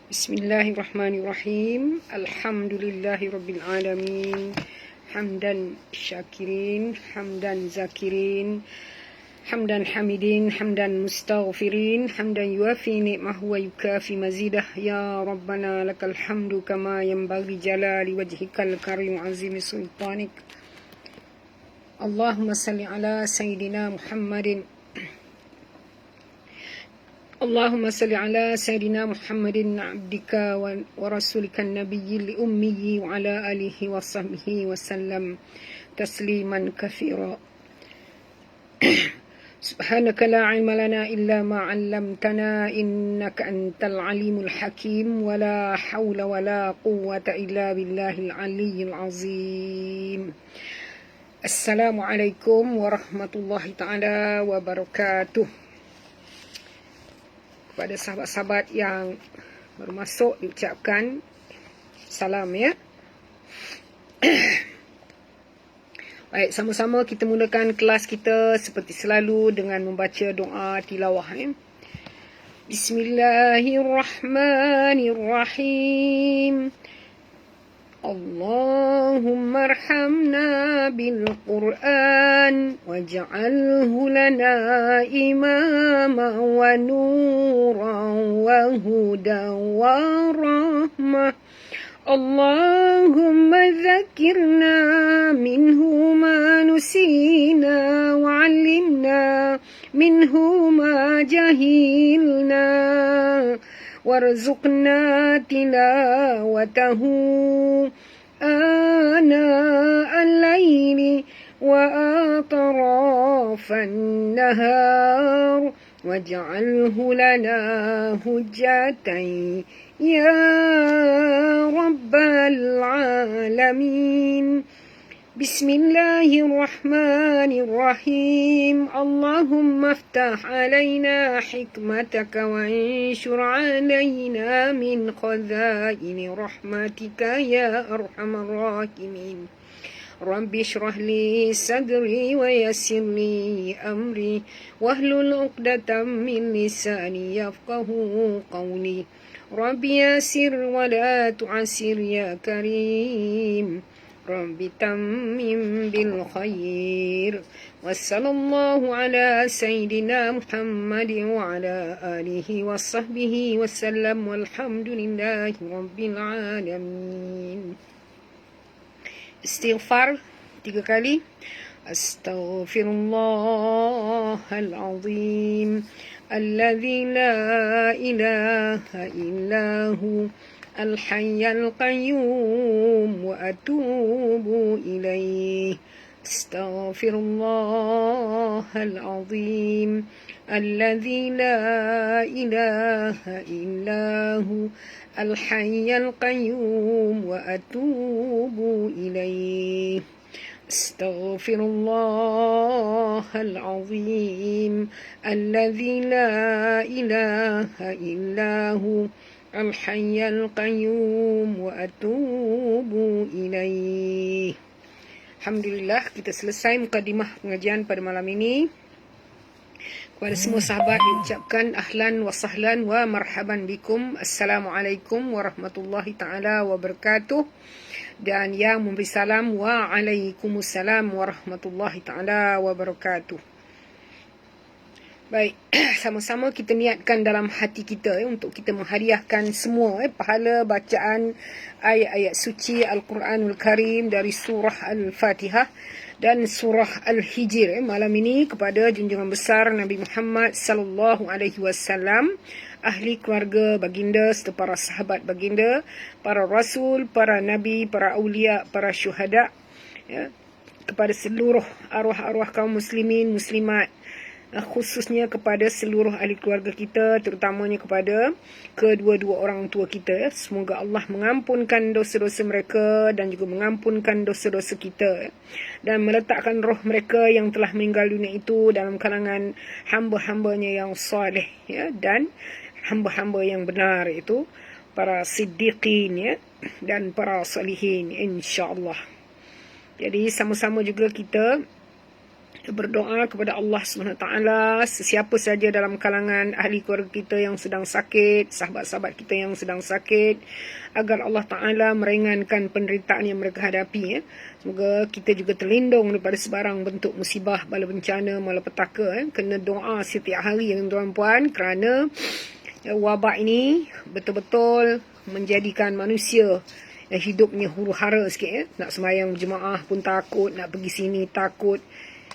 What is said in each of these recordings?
Bismillahirrahmanirrahim. Alhamdulillahirabbil alamin. Hamdan syakirin, hamdan zakirin, hamdan hamidin, hamdan mustaghfirin, hamdan yuafi ni'mahu wa yukafi mazidah. Ya Rabbana lakal hamdu kama yanbaghi jalali wajhikal karim azimi sultanik. Allahumma salli ala Sayyidina Muhammadin. اللهم صل على سيدنا محمد عبدك ورسولك النبي الأمي وعلى آله وصحبه وسلم تسليما كثيرا. سبحانك لا علم لنا إلا ما علمتنا إنك أنت العليم الحكيم ولا حول ولا قوة إلا بالله العلي العظيم. السلام عليكم ورحمة الله تعالى وبركاته. Kepada sahabat-sahabat yang baru masuk diucapkan salam ya. Baik, sama-sama kita mulakan kelas kita seperti selalu dengan membaca doa tilawah ya. Bismillahirrahmanirrahim. اللهم ارحمنا بالقرآن واجعله لنا إماما ونورا وهدى ورحمة. اللهم ذكرنا منه ما نسينا وعلمنا منه ما جهلنا وارزقنا تلاوته آناء الليل وأطراف النهار واجعله لنا حجة يا رب العالمين. بسم الله الرحمن الرحيم. اللهم افتح علينا حكمتك وانشر علينا من خزائن رحمتك يا أرحم الراحمين. رب اشرح لي صدري ويسر لي أمري واحلل عقدة من لساني يفقه قولي. رب يسر ولا تعسر يا كريم. رب تمم بالخير. وصلى الله على سيدنا محمد وعلى آله وصحبه وسلم والحمد لله رب العالمين. Istighfar 3 kali. Astaghfirullahal-azim alladzi la ilaha illa hu الحي القيوم وأتوب إليه. استغفر الله العظيم الذي لا إله إلا هو الحي القيوم وأتوب إليه. استغفر الله العظيم الذي لا إله إلا هو الحي القيوم وأتوب إليه. Alhamdulillah, kita selesai mukadimah pengajian pada malam ini. Kepada semua sahabat diucapkan ahlan wa sahlan wa marhaban bikum. Assalamualaikum warahmatullahi ta'ala wabarakatuh. Dan yang memberi salam, waalaikumsalam warahmatullahi ta'ala wabarakatuh. Baik, sama-sama kita niatkan dalam hati kita untuk kita menghadiahkan semua pahala bacaan ayat-ayat suci Al-Quranul Karim dari surah Al-Fatihah dan surah Al-Hijr malam ini kepada junjungan besar Nabi Muhammad sallallahu alaihi wasallam, ahli keluarga baginda serta para sahabat baginda, para rasul, para nabi, para aulia, para syuhada ya, kepada seluruh arwah-arwah kaum muslimin muslimat, khususnya kepada seluruh ahli keluarga kita, terutamanya kepada kedua-dua orang tua kita. Semoga Allah mengampunkan dosa-dosa mereka dan juga mengampunkan dosa-dosa kita dan meletakkan roh mereka yang telah meninggal dunia itu dalam kalangan hamba-hambanya yang soleh ya, dan hamba-hamba yang benar, itu para siddiqin ya, dan para salihin insya-Allah. Jadi sama-sama juga kita berdoa kepada Allah SWT, sesiapa saja dalam kalangan ahli keluarga kita yang sedang sakit, sahabat-sahabat kita yang sedang sakit, agar Allah Ta'ala meringankan penderitaan yang mereka hadapi. Semoga kita juga terlindung daripada sebarang bentuk musibah, bala bencana, malapetaka. Kena doa setiap hari, tuan-tuan puan, kerana wabak ini betul-betul menjadikan manusia hidupnya huru-hara sikit. Nak sembahyang berjemaah pun takut, nak pergi sini takut,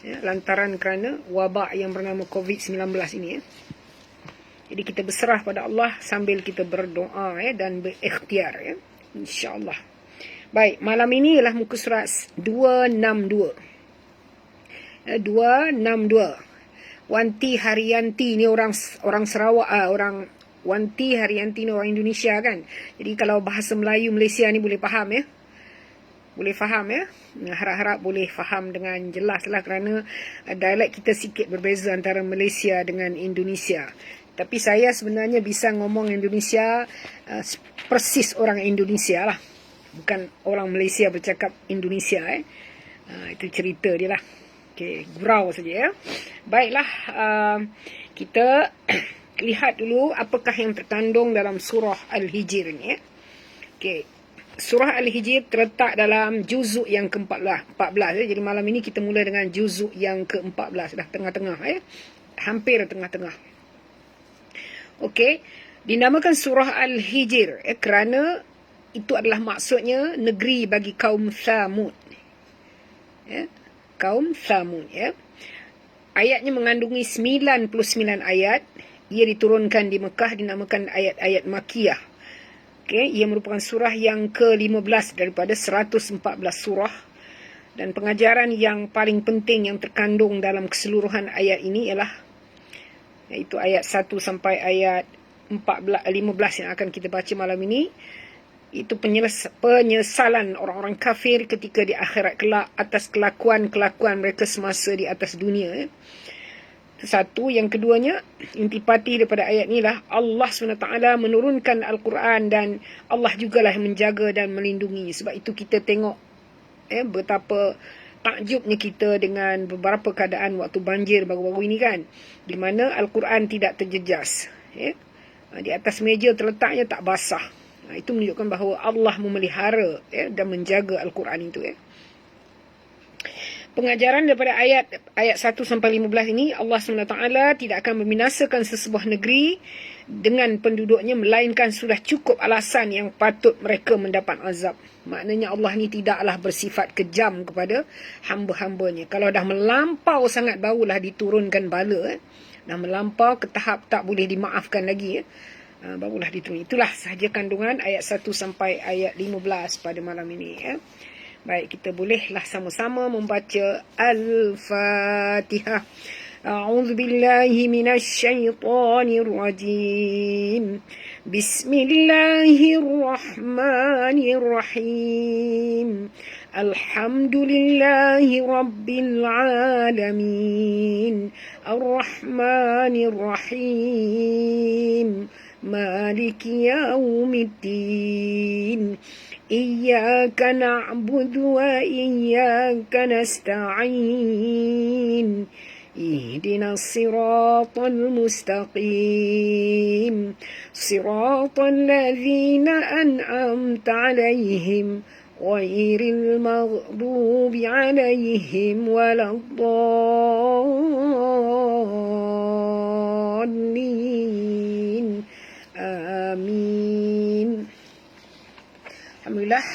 lantaran kerana wabak yang bernama COVID-19 ini. Jadi kita berserah pada Allah sambil kita berdoa dan berikhtiar, insya-Allah. Baik, malam ini ialah muka surat 262. 262. Wanti Haryanti ni orang Sarawak, orang Wanti Haryanti ni orang Indonesia kan. Jadi kalau bahasa Melayu Malaysia ni boleh faham Boleh faham harap-harap boleh faham dengan jelas lah, kerana dialek kita sikit berbeza antara Malaysia dengan Indonesia. Tapi saya sebenarnya bisa ngomong Indonesia persis orang Indonesia lah. Bukan orang Malaysia bercakap Indonesia. Itu cerita dia lah. Okay, gurau saja Baiklah, kita lihat dulu apakah yang terkandung dalam surah Al-Hijr ni. Okay. Surah Al-Hijr terletak dalam juzuk yang ke-14. Jadi malam ini kita mula dengan juzuk yang ke-14. Dah tengah-tengah. Hampir tengah-tengah. Okey, dinamakan surah Al-Hijr kerana itu adalah maksudnya negeri bagi kaum Thamud. Kaum Thamud. Ayatnya mengandungi 99 ayat. Ia diturunkan di Mekah, dinamakan ayat-ayat Makiyah. Okey, ia merupakan surah yang ke-15 daripada 114 surah. Dan pengajaran yang paling penting yang terkandung dalam keseluruhan ayat ini ialah, iaitu ayat 1 sampai ayat 15 yang akan kita baca malam ini. Itu penyesalan orang-orang kafir ketika di akhirat kelak atas kelakuan-kelakuan mereka semasa di atas dunia. Satu. Yang keduanya, intipati daripada ayat inilah Allah SWT menurunkan Al-Quran dan Allah jugalah yang menjaga dan melindungi. Sebab itu kita tengok betapa takjubnya kita dengan beberapa keadaan waktu banjir baru-baru ini kan, di mana Al-Quran tidak terjejas. Di atas meja terletaknya tak basah. Itu menunjukkan bahawa Allah memelihara dan menjaga Al-Quran itu. Pengajaran daripada ayat 1 sampai 15 ini, Allah SWT tidak akan membinasakan sesebuah negeri dengan penduduknya, melainkan sudah cukup alasan yang patut mereka mendapat azab. Maknanya Allah ni tidaklah bersifat kejam kepada hamba-hambanya. Kalau dah melampau sangat barulah diturunkan bala. Dah melampau ke tahap tak boleh dimaafkan lagi, barulah diturun. Itulah sahaja kandungan ayat 1 sampai ayat 15 pada malam ini. Baik, kita bolehlah sama-sama membaca Al-Fatihah. A'udzu billahi minasy syaithanir rajim. Bismillahirrahmanirrahim. Alhamdulillahi rabbil alamin. Ar-Rahmanir-Rahim. Maliki yaumiddin. Iyyaka na'budu wa iyyaka nasta'in. Ihdinas siratal mustaqim. Siratal ladzina an'amta 'alaihim ghairil maghdubi 'alaihim waladdallin. Amin. Alhamdulillah.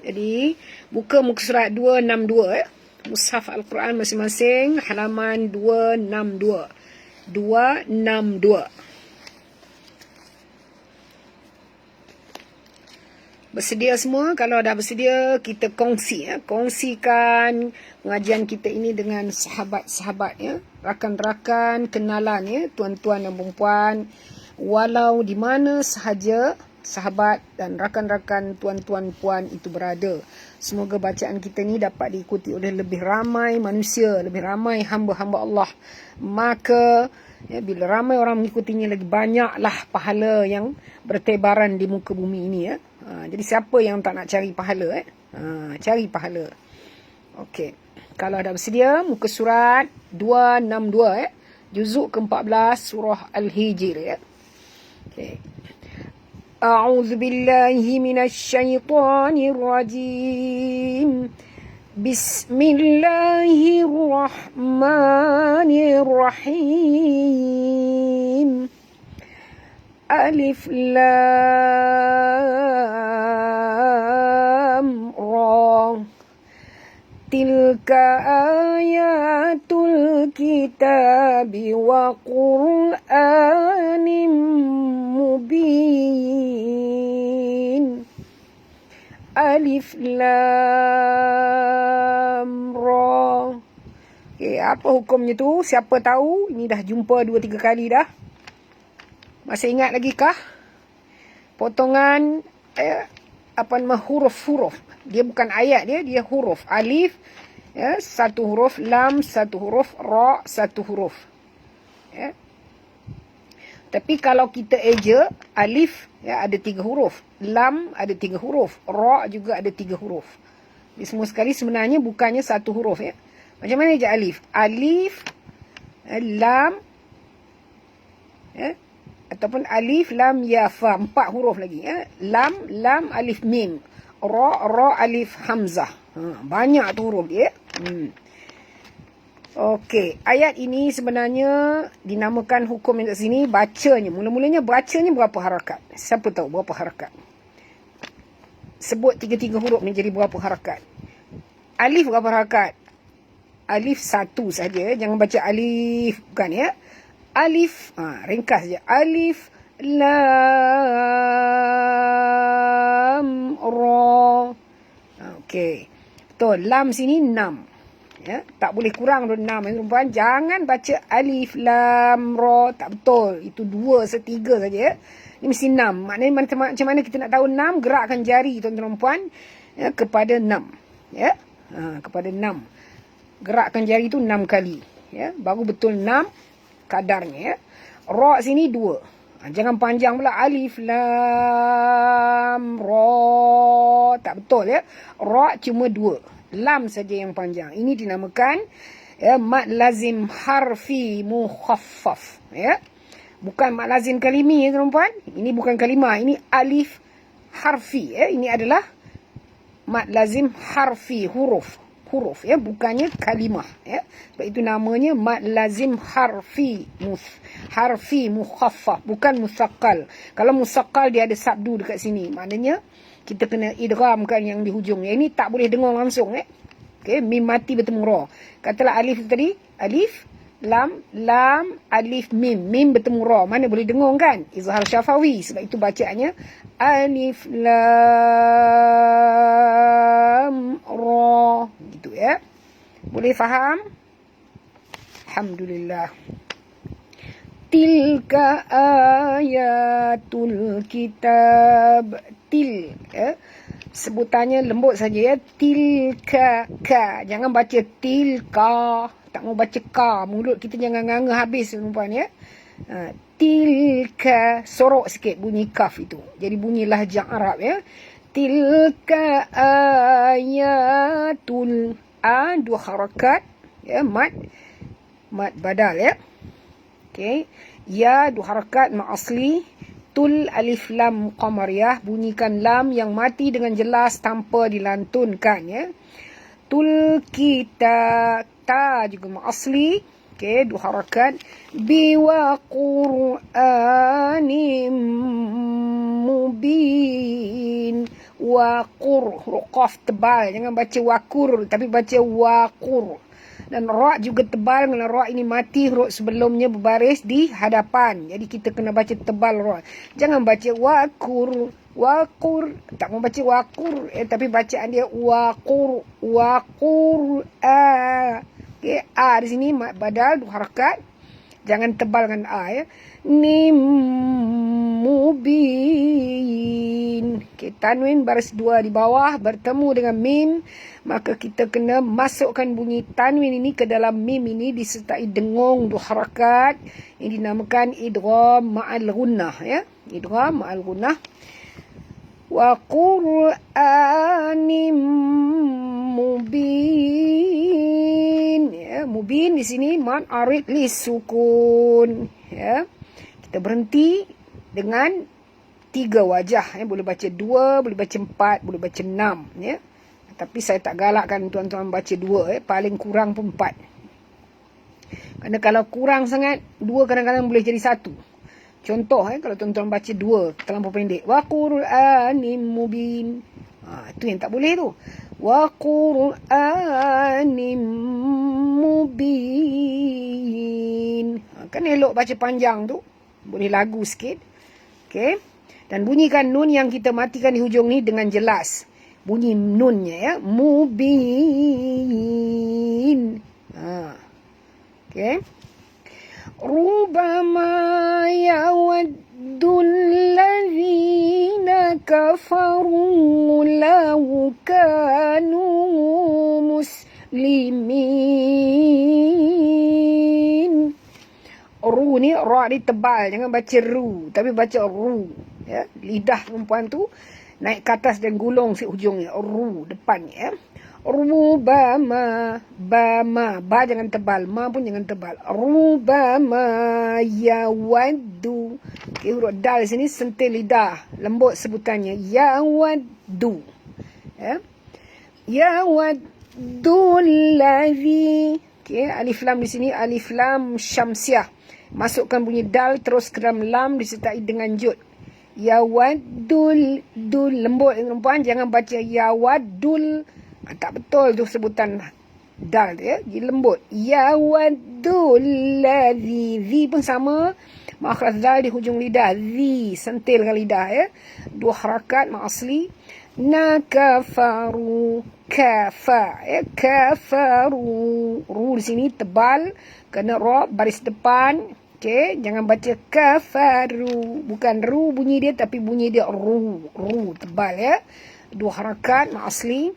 Jadi buka muka surat 262 Mushaf Al-Quran masing-masing halaman 262. 262. Bersedia semua? Kalau dah bersedia, kita kongsi. Kongsikan pengajian kita ini dengan sahabat-sahabat, rakan-rakan, kenalan, tuan-tuan dan perempuan, walau di mana sahaja sahabat dan rakan-rakan tuan-tuan puan itu berada. Semoga bacaan kita ni dapat diikuti oleh lebih ramai manusia, lebih ramai hamba-hamba Allah. Maka bila ramai orang mengikutinya, lagi banyaklah pahala yang bertebaran di muka bumi ini. Jadi siapa yang tak nak cari pahala? Cari pahala. Okey. Kalau dah bersedia, muka surat 262 juzuk ke-14 surah Al-Hijr Okay. A'udzu billahi minasyaitonir rajim. Bismillahirrahmanirrahim. Alif lam ra. Tilka ayatul kitabi wa qur'anim mubin. Alif lam ra. Okay, apa hukumnya tu? Siapa tahu? Ini dah jumpa 2-3 kali dah. Masih ingat lagi kah? Potongan huruf-huruf. Dia bukan ayat dia huruf. Alif satu huruf, lam satu huruf, ra satu huruf. Tapi kalau kita eja, alif ada 3 huruf, lam ada 3 huruf, ra juga ada 3 huruf. Jadi semua sekali sebenarnya bukannya satu huruf Macam mana eja alif? Alif, lam, ataupun alif, lam, ya, fa, 4 huruf lagi Lam, lam, alif, mim. Ra, alif, hamzah. Banyak tu huruf dia. Okey, ayat ini sebenarnya dinamakan hukum yang kat sini bacanya. Mula-mulanya bacanya berapa harakat? Siapa tahu berapa harakat? Sebut 3-3 huruf ni jadi berapa harakat? Alif berapa harakat? Alif 1 saja. Jangan baca alif, bukan Alif, ringkas je. Alif, lam, ra. Okey. Betul. Lam sini 6. Tak boleh kurang dari 6. Perempuan, jangan baca alif, lam, ra. Tak betul. Itu 2/3 saja. Ini mesti 6. Maknanya macam mana kita nak tahu 6? Gerakkan jari tuan-tuan perempuan kepada 6. Kepada 6. Gerakkan jari tu 6 kali. Baru betul 6 kadarnya. Ra sini 2. Jangan panjang pula. Alif, lam, ra. Tak betul Ra cuma 2. Lam saja yang panjang. Ini dinamakan mad lazim harfi mukhaffaf. Bukan mad lazim kalimi tuan-tuan. Ini bukan kalimah. Ini alif harfi. Ini adalah mad lazim harfi, huruf, bukannya kalimah. Sebab itu namanya mad lazim harfi mukhaffaf, bukan musaqqal. Kalau musaqqal dia ada sabdu dekat sini, maknanya kita kena idghamkan yang di hujung. Yang ini tak boleh dengung langsung okey, mim mati bertemu ra. Katalah alif tadi, alif, lam, alif, mim bertemu ra. Mana boleh dengung kan? Izhar syafawi. Sebab itu bacaannya alif, lam, ra. Gitu Boleh faham? Alhamdulillah. Tilka ayatul kitab. Sebutannya lembut saja Tilka, ka. Jangan baca tilka. Tak mau baca ka. Mulut kita jangan nganga habis perempuan Tilka. Sorok sikit bunyi kaf itu. Jadi bunyi lahjah Arab Tilka ayatul. 2 harakat mad badal okey. Ya 2 harakat mad asli. Tul, alif, lam, qamariyah. Bunyikan lam yang mati dengan jelas tanpa dilantunkan Tul kita, ta juga mad asli. Okey, 2 harakat. Biwa qur'anim mubin. Waqur, huruf qaf tebal. Jangan baca wakur, tapi baca waqur. Dan ra juga tebal. Kerana ra ini mati, huruf sebelumnya berbaris di hadapan. Jadi kita kena baca tebal ra. Jangan baca waqur. Tak mau baca waqur, tapi bacaan dia waqur. Okay, a di sini badal 2 harakat. Jangan tebalkan a Nim mubin. Okay, tanwin baris 2 di bawah bertemu dengan mim. Maka kita kena masukkan bunyi tanwin ini ke dalam mim ini disertai dengung 2 harakat. Ini dinamakan idgham ma'al gunnah Idgham ma'al gunnah. Wa qur'anim mubin. Ya, mubin di sini mad arid li sukun. Ya. Kita berhenti dengan 3 wajah. Ya. Boleh baca 2, boleh baca 4, boleh baca 6. Ya. Tapi saya tak galakkan tuan-tuan baca 2. Paling kurang pun 4. Kerana kalau kurang sangat, 2 kadang-kadang boleh jadi 1. Contoh, kalau tuan-tuan baca 2 terlampau pendek. Wa Qur'anim mubin. Itu yang tak boleh tu. Wa Qur'anim mubin. Kan elok baca panjang tu. Boleh lagu sikit. Okay. Dan bunyikan nun yang kita matikan di hujung ni dengan jelas. Bunyi nunnya ya. Mubin. Okay. Rubama yawaddul ladzina kafaru law kanu muslimin. Ru ni ra ni tebal, jangan baca ru tapi baca ru ya. Lidah perempuan tu naik ke atas dan gulung si hujungnya, ru depannya ya. Rubama, bama, ba jangan tebal, ma pun jangan tebal. Rubama yawaddu. Okay, huruf dal sini sentil lidah, lembut sebutannya. Yawaddu. Ya. Yawaddu alladhi. Okay, alif lam di sini alif lam syamsiah. Masukkan bunyi dal terus ke dalam lam disertai dengan jud. Yawaddul, dul lembut perempuan, jangan baca yawaddul. Tak betul tu sebutan dal tu ya. Jadi lembut. Yawaddul ladzi. Zi pun sama. Makhraj dal di hujung lidah. Zi. Sentil dengan lidah ya. 2 harakat mak asli. Nakafaru. Kafa. Ya. Kafaru. Ru di sini tebal. Kena ra baris depan. Okay. Jangan baca kafaru. Bukan ru bunyi dia tapi bunyi dia ru. Ru tebal ya. 2 harakat mak asli.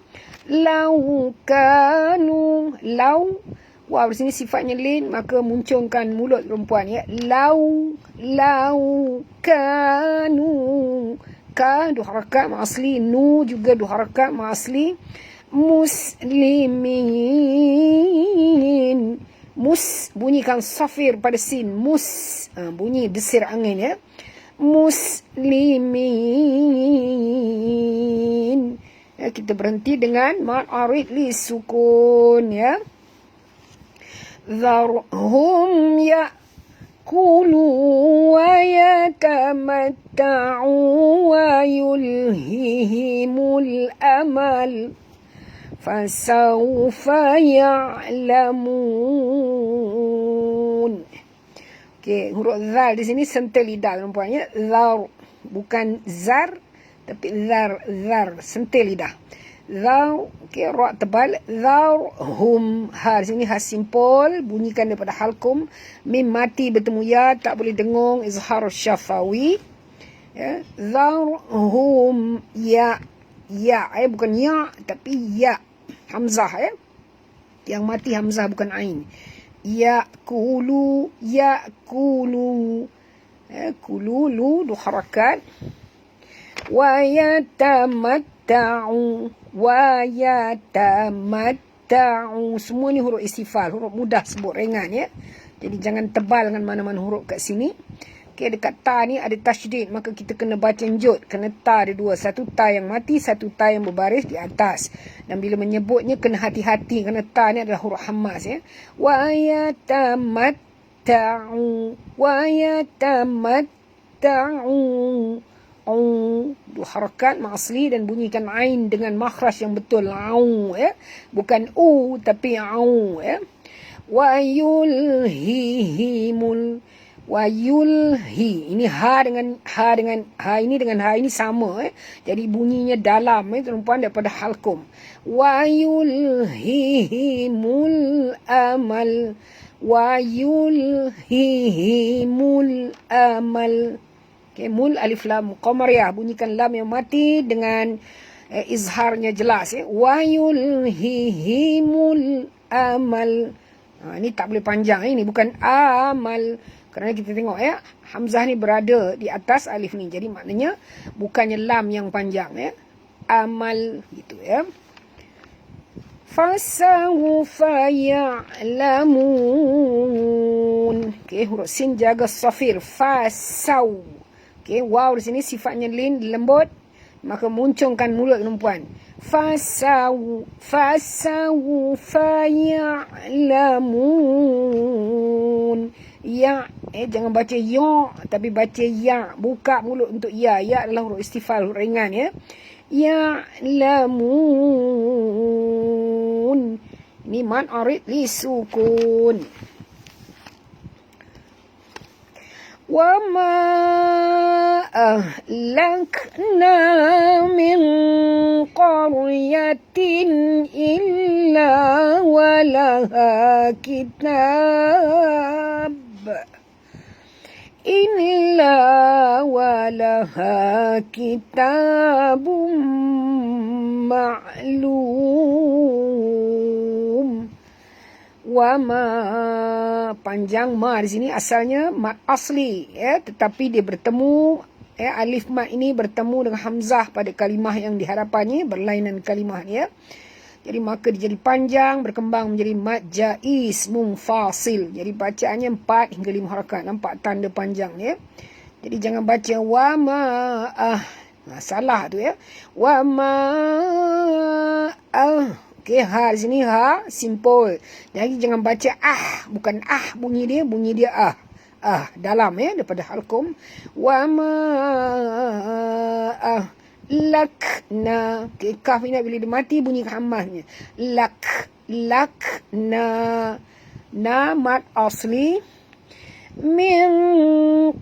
Lau kanu. Lau. Wow, di sini sifatnya lin, maka munculkan mulut perempuan ya. Lau kanu. Ka 2 harakat mak asli. Nu juga 2 harakat mak asli. Muslimin. Mus bunyikan safir pada sin. Mus bunyi desir angin ya. Muslimin. Ya, kita berhenti dengan mad arid li sukun ya. Dharhum ya'kulu wa yatamatta'u wa yulhihimul amal fasawfa ya'lamun. Okey, huruf zal di sini sentil lidah perempuan ya. Zar bukan zar tapi zar sentil lidah. Zar, okey, ra tebal. Zarhum. Ha di sini ha simpul, bunyikan daripada halkum. Mim mati bertemu ya, tak boleh dengung, izhar syafawi. Ya, zarhum ya. Ya, bukan ya tapi ya. Hamzah ya. Yang mati hamzah bukan ain. Ya'kulu. Kulu lu 2 harakat. Wa yatamatta'u. Semua ni huruf istifal, huruf mudah sebut ringan ya. Jadi jangan tebal dengan mana-mana huruf kat sini. Okey, dekat ta ni ada tasydid, maka kita kena baca jud. Kena ta ada 2, satu ta yang mati, satu ta yang berbaris di atas. Dan bila menyebutnya kena hati-hati kerana ta ni adalah huruf hammas ya. Wa yatamatta'u. 2 harakat mak asli dan bunyikan ain dengan makhraj yang betul. Au ya. Bukan u tapi au ya. Wa yulhihimul. Wa yulhi. Ini ha dengan ha ini dengan ha ini sama Jadi bunyinya dalam perempuan daripada halkum. Wa yulhihimul amal. Wa yulhihimul amal. Okay, mul alif lam qamariyah, bunyikan lam yang mati dengan izharnya jelas ya. Wa yulhihimul amal. Ini tak boleh panjang ini bukan amal. Kerana kita tengok ya, hamzah ni berada di atas alif ni. Jadi maknanya bukannya lam yang panjang ya. Amal gitu ya. Fasawfa ya'lamun. Okey, huruf sin jaga safir. Fasaw. Okey, waw di sini sifatnya lin, lembut. Maka muncungkan mulut perempuan. Fasawfa ya'lamun. Ya, jangan baca ya, tapi baca ya. Buka mulut untuk ya. Ya adalah huruf istifal, huruf ringan ya. Ya'lamun. Ini man arid li sukun. Wa ma ahlakna min qaryatin illa walaha kitab. Illa walaha kitabum ma'lum. Wama, panjang ma di sini asalnya mat asli ya, tetapi dia bertemu ya, alif mat ini bertemu dengan hamzah pada kalimah yang diharapannya berlainan kalimah ya. Jadi maka dia jadi panjang, berkembang menjadi mad jaiz munfasil. Jadi bacaannya 4 hingga 5 harakat. Nampak tanda panjang ya. Jadi jangan baca wama salah tu ya. Wama okey, ha di sini ha simple. Jadi jangan baca bukan bunyi dia dalam ya, daripada halqum. Wama lakna. Okay, kaf ini bila dia mati bunyi hamahnya. Lakna. Na mat asli. Min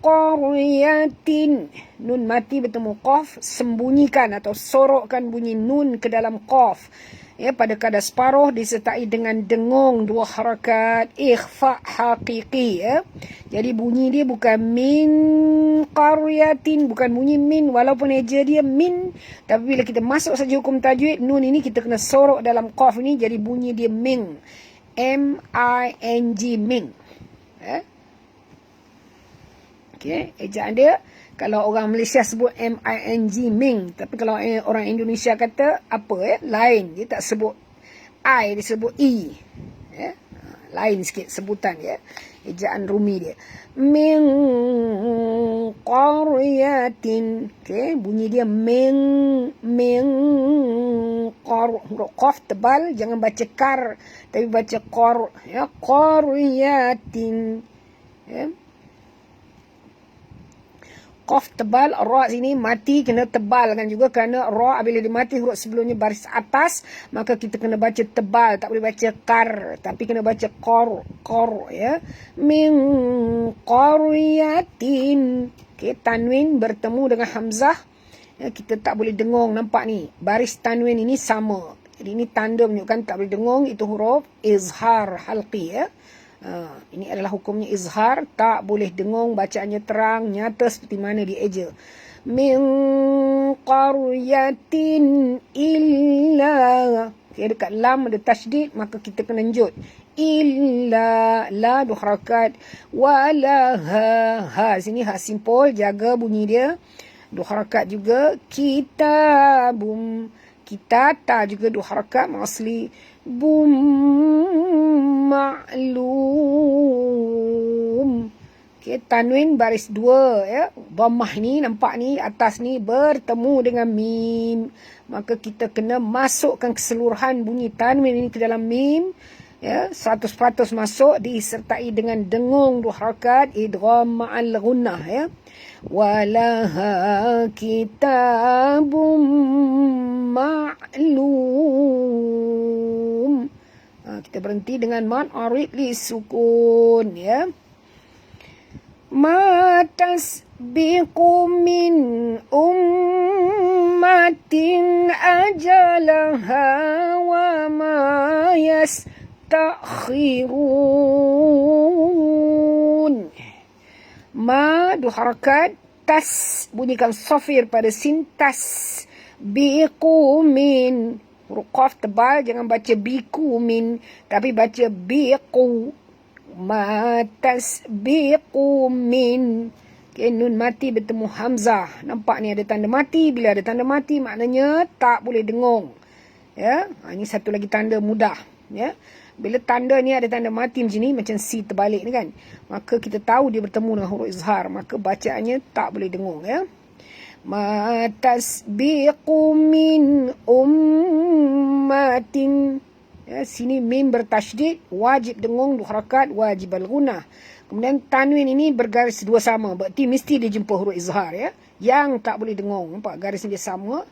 qaryatin. Nun mati bertemu qaf, sembunyikan atau sorokkan bunyi nun ke dalam qaf. Ya, pada kadar separuh disertai dengan dengung 2 harakat ikhfa haqiqi ya. Jadi bunyi dia bukan min qaryatin, bukan bunyi min walaupun eja dia min, tapi bila kita masuk saja hukum tajwid, nun ini kita kena sorok dalam qaf ini jadi bunyi dia ming. M-I-N-G ming. Ya. Okey, ejaan dia kalau orang Malaysia sebut M-I-N-G ming, tapi kalau orang Indonesia kata apa ya, lain, dia tak sebut I, dia sebut E ya. Lain sikit sebutan ya, ejaan Rumi dia. Min qaryatin. Okey, bunyi dia ming huruf qaf tebal, jangan baca kar tapi baca qar ya, qaryatin ya. Qaf tebal, ra sini mati kena tebalkan juga kerana ra bila dia mati huruf sebelumnya baris atas, maka kita kena baca tebal, tak boleh baca kar tapi kena baca qar ya. Min qaryatin. Okey, tanwin bertemu dengan hamzah ya, kita tak boleh dengung, nampak ni baris tanwin ini sama. Jadi ini tanda menunjukkan tak boleh dengung, itu huruf izhar halqi ya. Ini adalah hukumnya izhar, tak boleh dengung, bacaannya terang, nyata seperti mana dieja. Min qaryatin illa. Okay, dekat lam ada tasydid, maka kita kena njut. Illa, la 2 harakat. Walaha, ha sini ha simple, jaga bunyi dia 2 harakat juga. Kitabum, kita ta juga 2 harakat asli. Bum ma'lum. Okey, tanwin baris 2 ya. Dhammah ni nampak ni atas ni bertemu dengan mim. Maka kita kena masukkan keseluruhan bunyi tanwin ini ke dalam mim ya, 100% masuk disertai dengan dengung 2 harakat idgham ma'al gunnah ya. Walaha kitabum ma'lum. Kita berhenti dengan man arid li sukun ya. Ma tasbiqu min ummatin ajalaha wa ma yastakhirun. Ma 2 harakat, tas bunyikan safir pada sin, tas biqu min, huruf qaf tebal, jangan baca biku min tapi baca biqu. Ma tasbiqu min. Okay, nun mati bertemu hamzah, nampak ni ada tanda mati. Bila ada tanda mati maknanya tak boleh dengung Ya, ini satu lagi tanda mudah. Ya, bila tanda ni ada tanda mati macam ni, macam C terbalik ni kan, maka kita tahu dia bertemu dengan huruf izhar, maka bacaannya tak boleh dengung. Ya, ma tasbiqu min ummatin. Ya, sini mim bertasydid, wajib dengung, 2 harakat, wajib al-gunah. Kemudian tanwin ini bergaris dua sama, berarti mesti dia jumpa huruf izhar. Ya, yang tak boleh dengung. Nampak garisnya dia sama.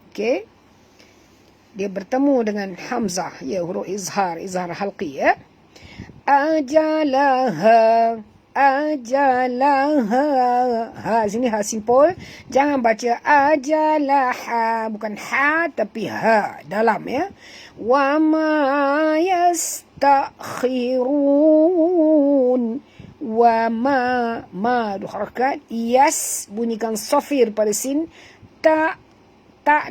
Okey, dia bertemu dengan hamzah, ya, huruf izhar halqi. Ya, ajalaha, ajalaha. Ha, sini ha simpul. Jangan baca ajalaha, bukan ha tapi ha dalam. Ya, wa ma yastakhirun, wa ma 2 harakat, yas bunyikan safir pada sin, tak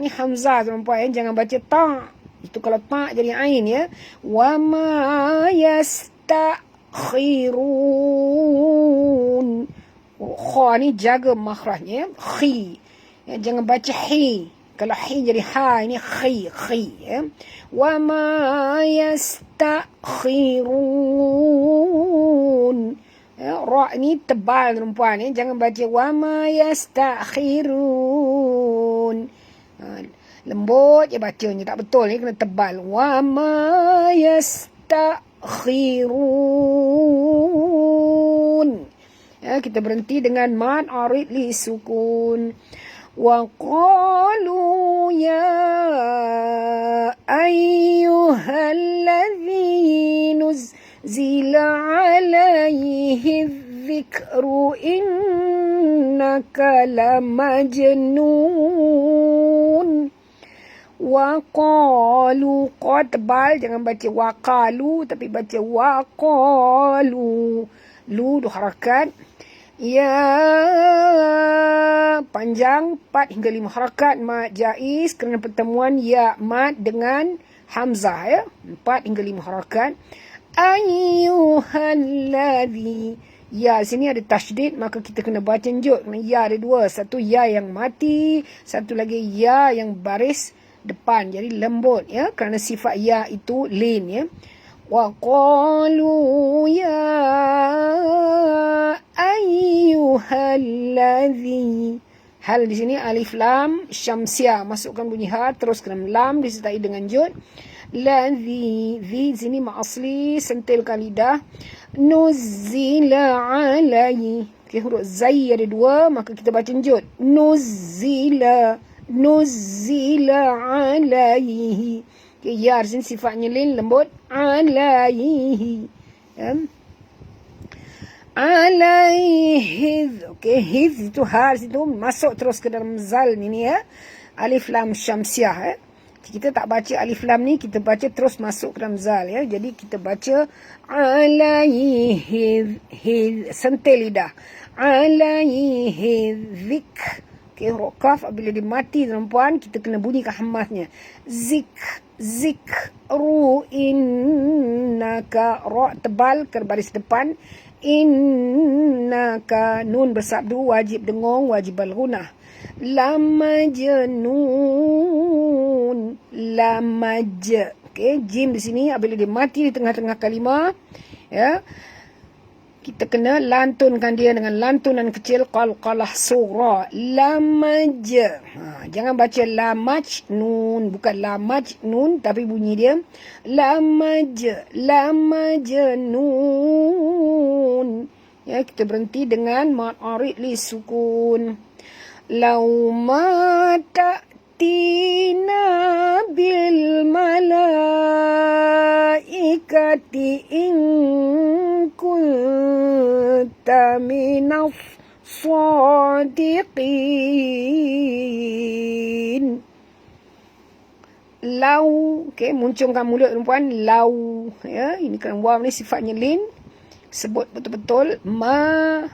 ni hamzah tuan-puan, jangan baca ta. Itu kalau ta jadi ain. Ya, wa ma yastakhirun. Kha ni jaga makhrajnya, khi. Ya, jangan baca hi. Kalau hi jadi ha, ini khi. Ya, wa ma yastakhirun. Ya, ra ni tebal tuan-puan. Ya, jangan baca wa ma yastakhirun. Lembut je bacanya, tak betul ni, kena tebal. Wa ma yastakhirun. Ya, kita berhenti dengan mad arid li sukun. Wa qalu ya ayyuhalladzi nuzila alaihi dzikru innaka lamajnun. Waqalu, qa tebal, jangan baca waqalu tapi baca waqalu, lu 2 harakat. Ya, panjang 4 hingga 5 harakat, mad jaiz kerana pertemuan ya mad dengan hamzah. Ya, 4 hingga 5 harakat. Ayyuhalladzi, ya sini ada tasydid, maka kita kena baca jut. Ya ada 2, satu ya yang mati, satu lagi ya yang baris depan, jadi lembut. Ya, kerana sifat ya itu lin. Ya, wa qalu ya ayyuhalladzi. Hal di sini alif lam syamsiah, masukkan bunyi ha, terus kena lam disertai dengan jud. Ladzi, zi sini ma asli, sentilkan lidah. Nuzila alaihi, okay, huruf zai ada 2, maka kita baca jud. Nuzila alaihi. Okay, ya di sini sifatnya lin, lembut. Alaihi. Ya, alaihi. Okay, hiz itu ha situ masuk terus ke dalam zal ni. Ya, alif lam syamsiah. Ya, kita tak baca alif lam ni, kita baca terus masuk ke dalam zal. Ya, jadi kita baca alaihi, sentil lidah. Alaihi zik. Okay, huruf kaf apabila dia mati tuan-puan, kita kena bunyikan hamasnya. Zikru innaka, ra tebal ke baris depan. Innaka, nun bersabdu, wajib dengung, wajib al-gunah. Lamajnun, lamaj. Okay, jim di sini apabila dia mati di tengah-tengah kalimah, ya, kita kena lantunkan dia dengan lantunan kecil, qalqalah sughra. Lamaj. Jangan baca lamajnun, bukan lamajnun tapi bunyi dia lamajnun. Ya, kita berhenti dengan mad arid li sukun. Lau ma ta'tina bil malaikati in kunta minas sadiqin. Lau, okay, muncungkan mulut perempuan. Lau, ya, ini kan waw ni sifatnya lin, sebut betul-betul. Ma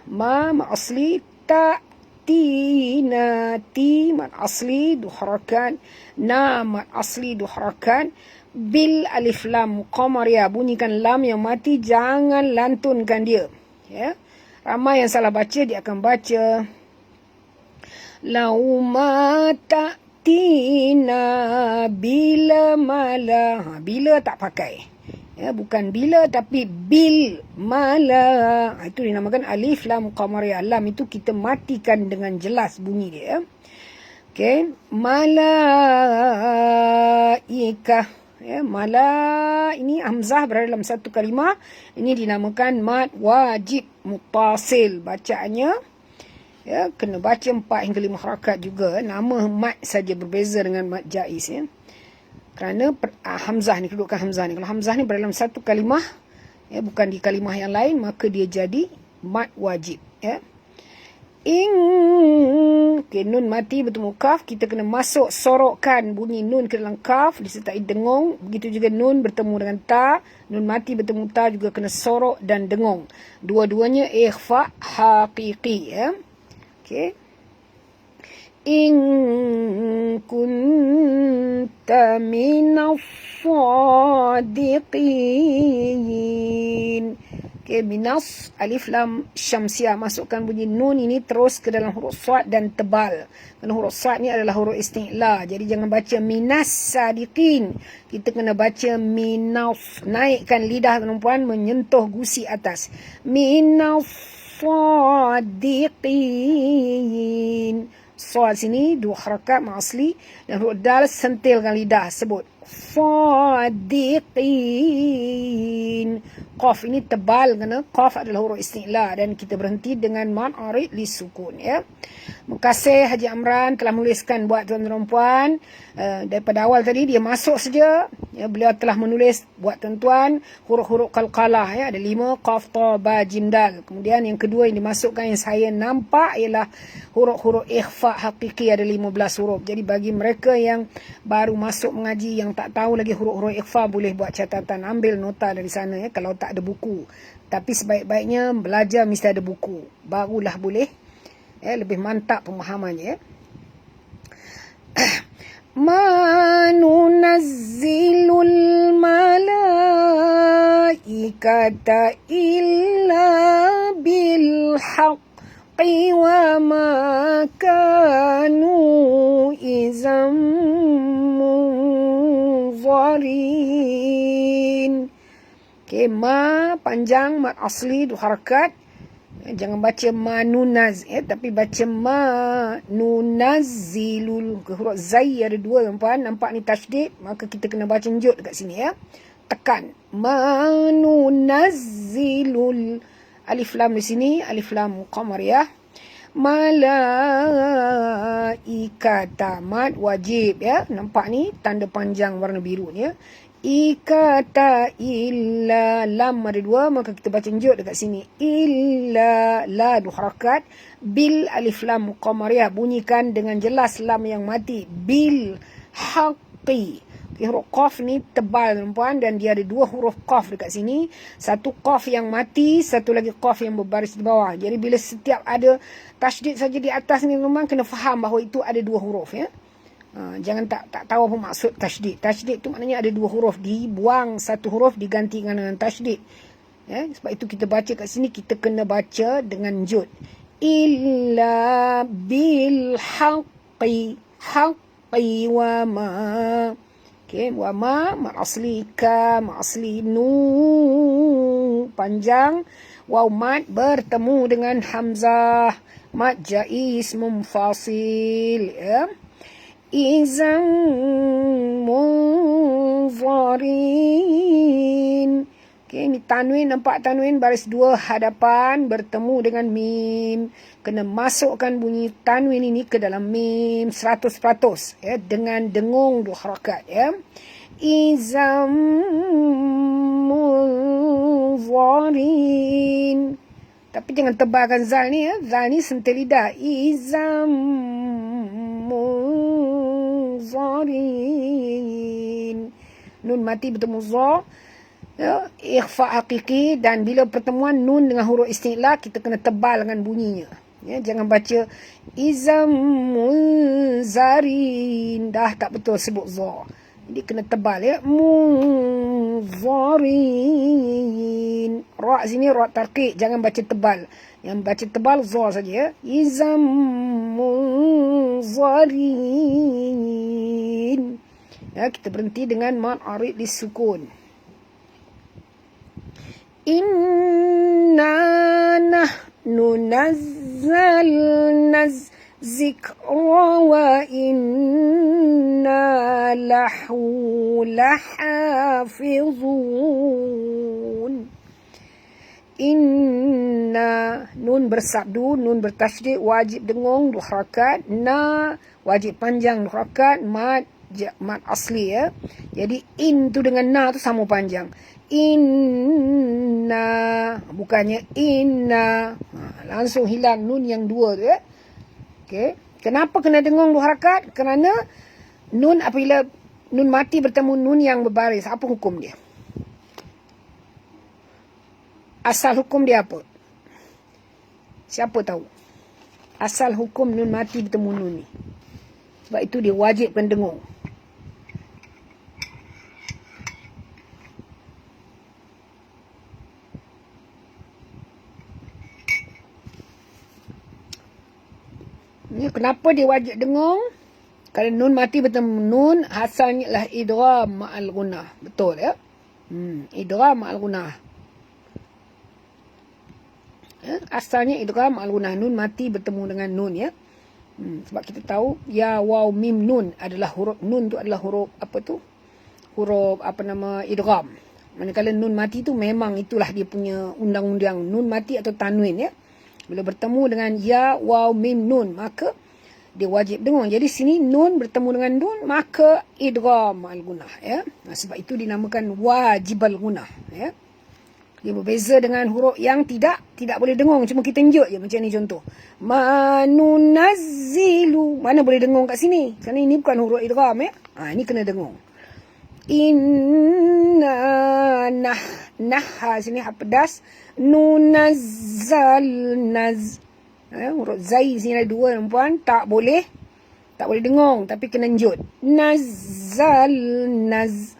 asli. Tina, ti mad asli 2 harakat. Na mad asli 2 harakat. Bil alif lam qamariyah, bunyikan lam yang mati, jangan lantunkan dia. Ya, ramai yang salah baca, dia akan baca lau ma atina bila mala. Bila tak pakai. Bukan bila tapi bil mala. Itu dinamakan alif lam qamariyah. Lam itu kita matikan dengan jelas bunyi dia. Okay. Malaikah. Mala ini hamzah berada dalam satu kalimah. Ini dinamakan mad wajib mutasil. Bacaannya kena baca 4 hingga 5 harakat juga. Nama mad saja berbeza dengan mad jaiz. Kerana hamzah ni, kedudukan hamzah ni. Kalau hamzah ni berada dalam satu kalimah, bukan di kalimah yang lain, maka dia jadi mad wajib. Nun mati bertemu kaf, kita kena masuk sorokkan bunyi nun ke dalam kaf disertai dengung. Begitu juga nun bertemu dengan ta, nun mati bertemu ta juga kena sorok dan dengung. Dua-duanya ikhfa haqiqi. Okey. In kunta minas sadiqin. Okay, minas, alif lam syamsiah. Masukkan bunyi nun ini terus ke dalam huruf sad dan tebal. Kerana huruf sad ni adalah huruf isti'la. Jadi jangan baca minas sadiqin. Kita kena baca minas. Naikkan lidah tuan-tuan menyentuh gusi atas. Minas sadiqin. Sad sini 2 harakat asli. Dan huruf dal sentilkan lidah. Sebut. Sadiqin. Qaf ini tebal kerana qaf adalah huruf isti'la dan kita berhenti dengan mad arid li sukun. Terima kasih Haji Amran telah menuliskan buat tuan-tuan puan. Daripada awal tadi dia masuk saja. Beliau telah menulis buat tuan-tuan huruf-huruf qalqalah. Ada 5 qaf ta ba jim dal. Kemudian yang kedua yang dimasukkan yang saya nampak ialah huruf-huruf ikhfa hakiki, ada 15 huruf. Jadi bagi mereka yang baru masuk mengaji yang tak tahu lagi huruf-huruf ikhfa, boleh buat catatan, ambil nota dari sana kalau tak ada buku. Tapi sebaik-baiknya belajar mesti ada buku, barulah boleh lebih mantap pemahamannya. Ma nunazzilul malaikata illa bil haqqi wa ma kanu izam munzarin. Okay, ma panjang, mad asli 2 harakat. Jangan baca manunaz, tapi baca manunazzilul. Huruf zai ada 2 tuan-puan. Nampak ni tasydid, maka kita kena baca njut dekat sini Tekan. Manunazzilul. Alif lam di sini, alif lam qamariyah. Malaikata mad wajib Nampak ni tanda panjang warna biru ni Ikata illa lam ada 2, maka kita baca njut dekat sini. Illa la 2 harakat. Bil alif lam qamariyah, bunyikan dengan jelas lam yang mati. Bil haqqi. Okay, huruf qaf ni tebal tuan-puan dan dia ada 2 huruf qaf dekat sini. Satu qaf yang mati, satu lagi qaf yang berbaris di bawah. Jadi bila setiap ada tasydid saja di atas ni memang kena faham bahawa itu ada 2 huruf Jangan tak tahu apa maksud tasydid. Tasydid tu maknanya ada 2 huruf, dibuang satu huruf digantikan dengan tasydid. Sebab itu kita baca kat sini, kita kena baca dengan jud. Illa bil haqqi. Haqqi wa ma. Okay, wa ma asli ka, ma asli nu panjang. Waw mad bertemu dengan hamzah. Mad jaiz munfasil izam munzarin. Okay, ni tanwin, nampak tanwin baris 2 hadapan bertemu dengan mim. Kena masukkan bunyi tanwin ini ke dalam mim 100% dengan dengung 2 harakat izam munzarin. Tapi jangan tebalkan zal ni zal ni sentil lidah. Izam munzarin. Nun mati bertemu za, ikhfa hakiki, dan bila pertemuan nun dengan huruf isti'la kita kena tebal dengan bunyinya. Jangan baca izam munzarin, dah tak betul sebut za. Jadi kena tebal ya. Munzarin. Ra sini ra tarqiq, jangan baca tebal. Yang baca tebal za saja ya. Izam munzarin. Ya, kita berhenti dengan mad arid disukun. Inna nahnu nazzalna zikra wa inna lahu lahafizun. Inna, nun bersabdu, nun bertasydid, wajib dengung 2 harakat. Na wajib panjang 2 harakat, mad asli ya. Jadi in tu dengan na tu sama panjang. Inna, bukannya inna. Langsung hilang nun yang 2 tu ya. Okey. Kenapa kena dengung 2 harakat? Kerana nun apabila nun mati bertemu nun yang berbaris, apa hukum dia? Asal hukum dia apa? Siapa tahu? Asal hukum nun mati bertemu nun ni. Sebab itu dia wajibkan dengung. Ni kenapa dia wajib dengung? Kalau nun mati bertemu nun, asalnya lah idgham ma'al gunnah. Betul ya? Idgham ma'al gunnah. Ya, asalnya idgham ma'al gunnah. Nun mati bertemu dengan nun ya. Sebab kita tahu ya waw mim nun adalah huruf, nun tu adalah huruf apa tu? Huruf idgham. Manakala nun mati tu memang itulah dia punya undang-undang nun mati atau tanwin ya. Bila bertemu dengan ya waw mim nun, maka dia wajib dengung. Jadi sini nun bertemu dengan nun, maka idgham al gunnah ya. Sebab itu dinamakan wajibal gunnah ya. Dia berbeza dengan huruf yang tidak boleh dengung, cuma kita njut je macam ni contoh. Manunazzilu, mana boleh dengung kat sini? Kerana ini bukan huruf idgham ya. Ini kena dengung. Inna nah sini hak pedas, nunazzal naz. Huruf zai sini ada 2 puan, tak boleh dengung tapi kena njut. Nazzal naz.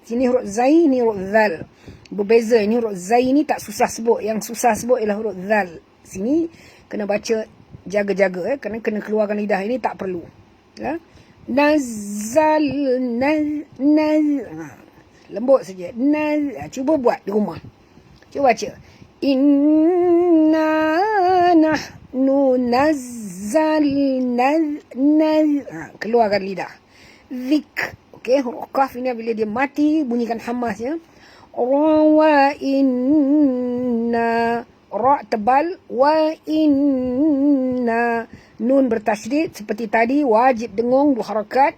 Sini huruf zai, ni huruf zal. Berbeza, ini huruf zai ni tak susah sebut, yang susah sebut ialah huruf zal. Sini kena baca jaga-jaga kerana kena keluarkan lidah, ini tak perlu. Ya. Nazzal naz. Lembut saja. Cuba buat di rumah. Cuba baca. Inna nahnu nazzalna keluarkan lidah. Zik. Okey, huruf qaf ini bila dia mati bunyikan hamas ya. Wa inna, ra tebal, wa inna, nun bertasydid seperti tadi, wajib dengung 2 harakat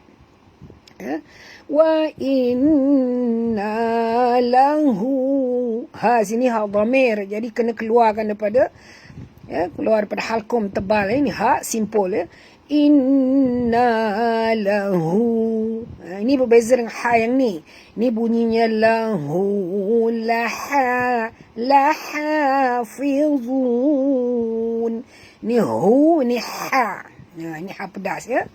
ya. Wa inna lahu, sini ha dhamir, jadi kena keluarkan daripada ya, keluar daripada halkum tebal ini ha simpul ya. Inna lahu, ini berbeza dengan ha yang ni. Ini bunyinya lahu lahafizun. Ni hu, ni ha. Ini ha pedas ya.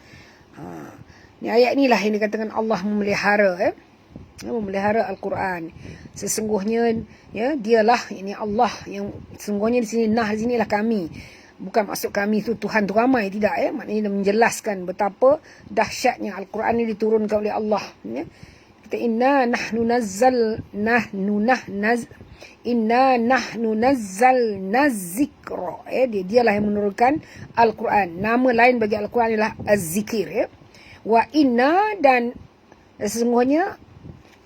Ni ayat inilah yang dikatakan Allah memelihara ya. Memelihara Al-Quran. Sesungguhnya ya, dialah ini Allah yang sesungguhnya di sini nah di sinilah kami. Bukan maksud kami tu Tuhan tu ramai, tidak ya. Maknanya dia menjelaskan betapa dahsyatnya Al-Quran ini diturunkan oleh Allah ya. Kita inna nahnu nazzalna zikra ya. Dialah yang menurunkan Al-Quran. Nama lain bagi Al-Quran ialah Az-Zikir ya. Wa inna, dan sesungguhnya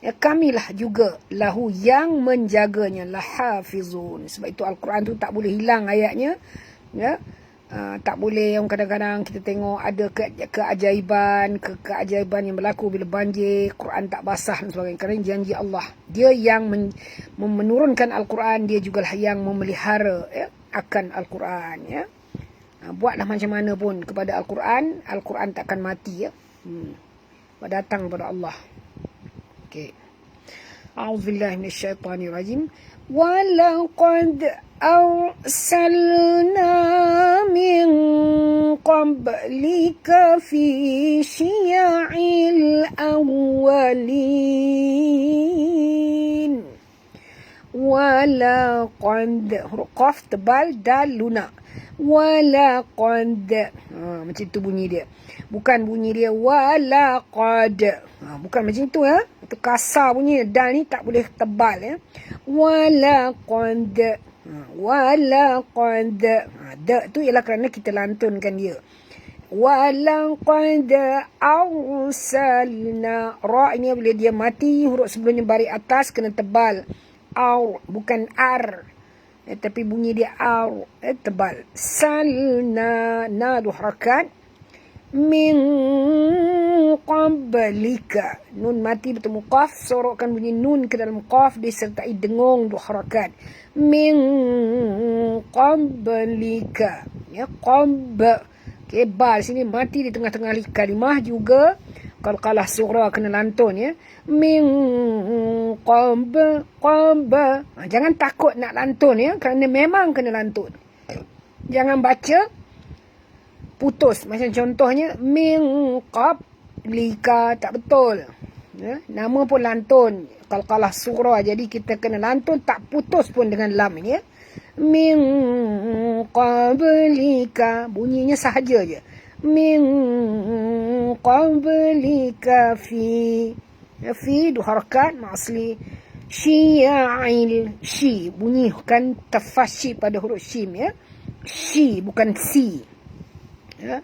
ya, kamilah juga lahu yang menjaganya, lahafizun. Sebab itu Al-Quran tu tak boleh hilang ayatnya ya. Tak boleh yang kadang-kadang kita tengok ada keajaiban yang berlaku bila banjir, Quran tak basah dan sebagainya. Kerana janji Allah, dia yang menurunkan Al-Quran, dia jugalah yang memelihara ya, akan Al-Quran ya. Buatlah macam mana pun kepada Al-Quran, Al-Quran takkan mati ya. Datang kepada Allah. Okey. A'udzubillahi minasyaitonirrajim. Walaqad arsalna min qabl قبلك في شيع الأولين ولقد huruf qaf tebal, dal lunak. Walaqad macam tu bunyi dia. Bukan bunyi dia walaqad. Bukan macam tu ya. Itu kasar bunyi. Dal ni tak boleh tebal ya. Walaqad. Walaqad. Da tu ialah kerana kita lantunkan dia. Walaqad arsalna. Ra ini bila dia mati, huruf sebelumnya baris atas kena tebal. Bukan ar. Tapi bunyi dia tebal. Salna, na dua harakat. Min qablika. Nun mati bertemu qaf, sorokkan bunyi nun ke dalam qaf disertai dengung dua harakat. Min qablika. Ya, okay, bal sini mati di tengah-tengah kalimah juga. Qalqalah sughra kena lantun ya. Min qab. Jangan takut nak lantun ya, kerana memang kena lantun. Jangan baca putus. Macam contohnya min qablika, tak betul. Ya, nama pun lantun. Qalqalah sughra, jadi kita kena lantun tak putus pun dengan lam ini ya. Min qablika, bunyinya sahaja je. Min qablika fi dua harakat ma'asli syia'il shi, bunyikan tafashi pada huruf shim ya. Shi bukan si ya.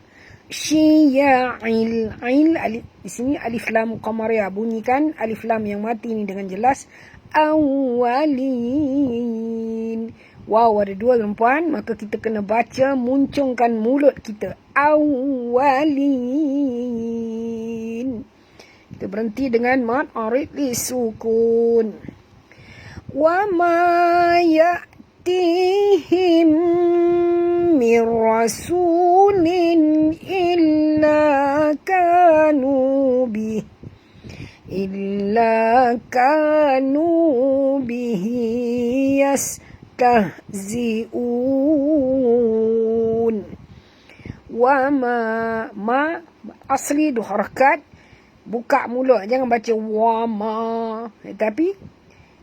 Syia'il alif di sini alif lam qamariyah, bunyikan alif lam yang mati ni dengan jelas. Awalin, wow ada dua perempuan, maka kita kena baca muncungkan mulut kita. Awalin. Kita berhenti dengan mad arid li sukun. Wa ma ya'tihim min rasulin illa kanu bihi yastahzi'un. Wa ma asli dua harakat, buka mulut, jangan baca wa ma, tapi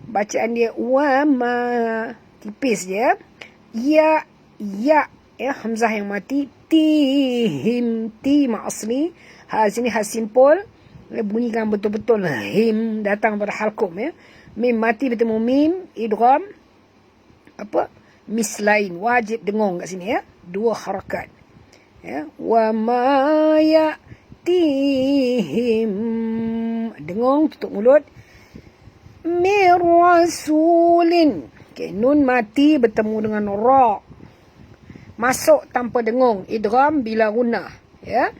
bacaan dia wa ma, tipis je. Ya hamzah yang mati. Tihim, ti ma asli, ha sini ha simpul, bunyikan betul-betul him, datang pada halkum ya. Mim mati bertemu mim, idgham mislain, wajib dengung kat sini ya, dua harakat ya. Wa ma ya'tihim, dengung, tutup mulut. Mir rasulin, okay, nun mati bertemu dengan ra, masuk tanpa dengung, idgham bila gunnah ya.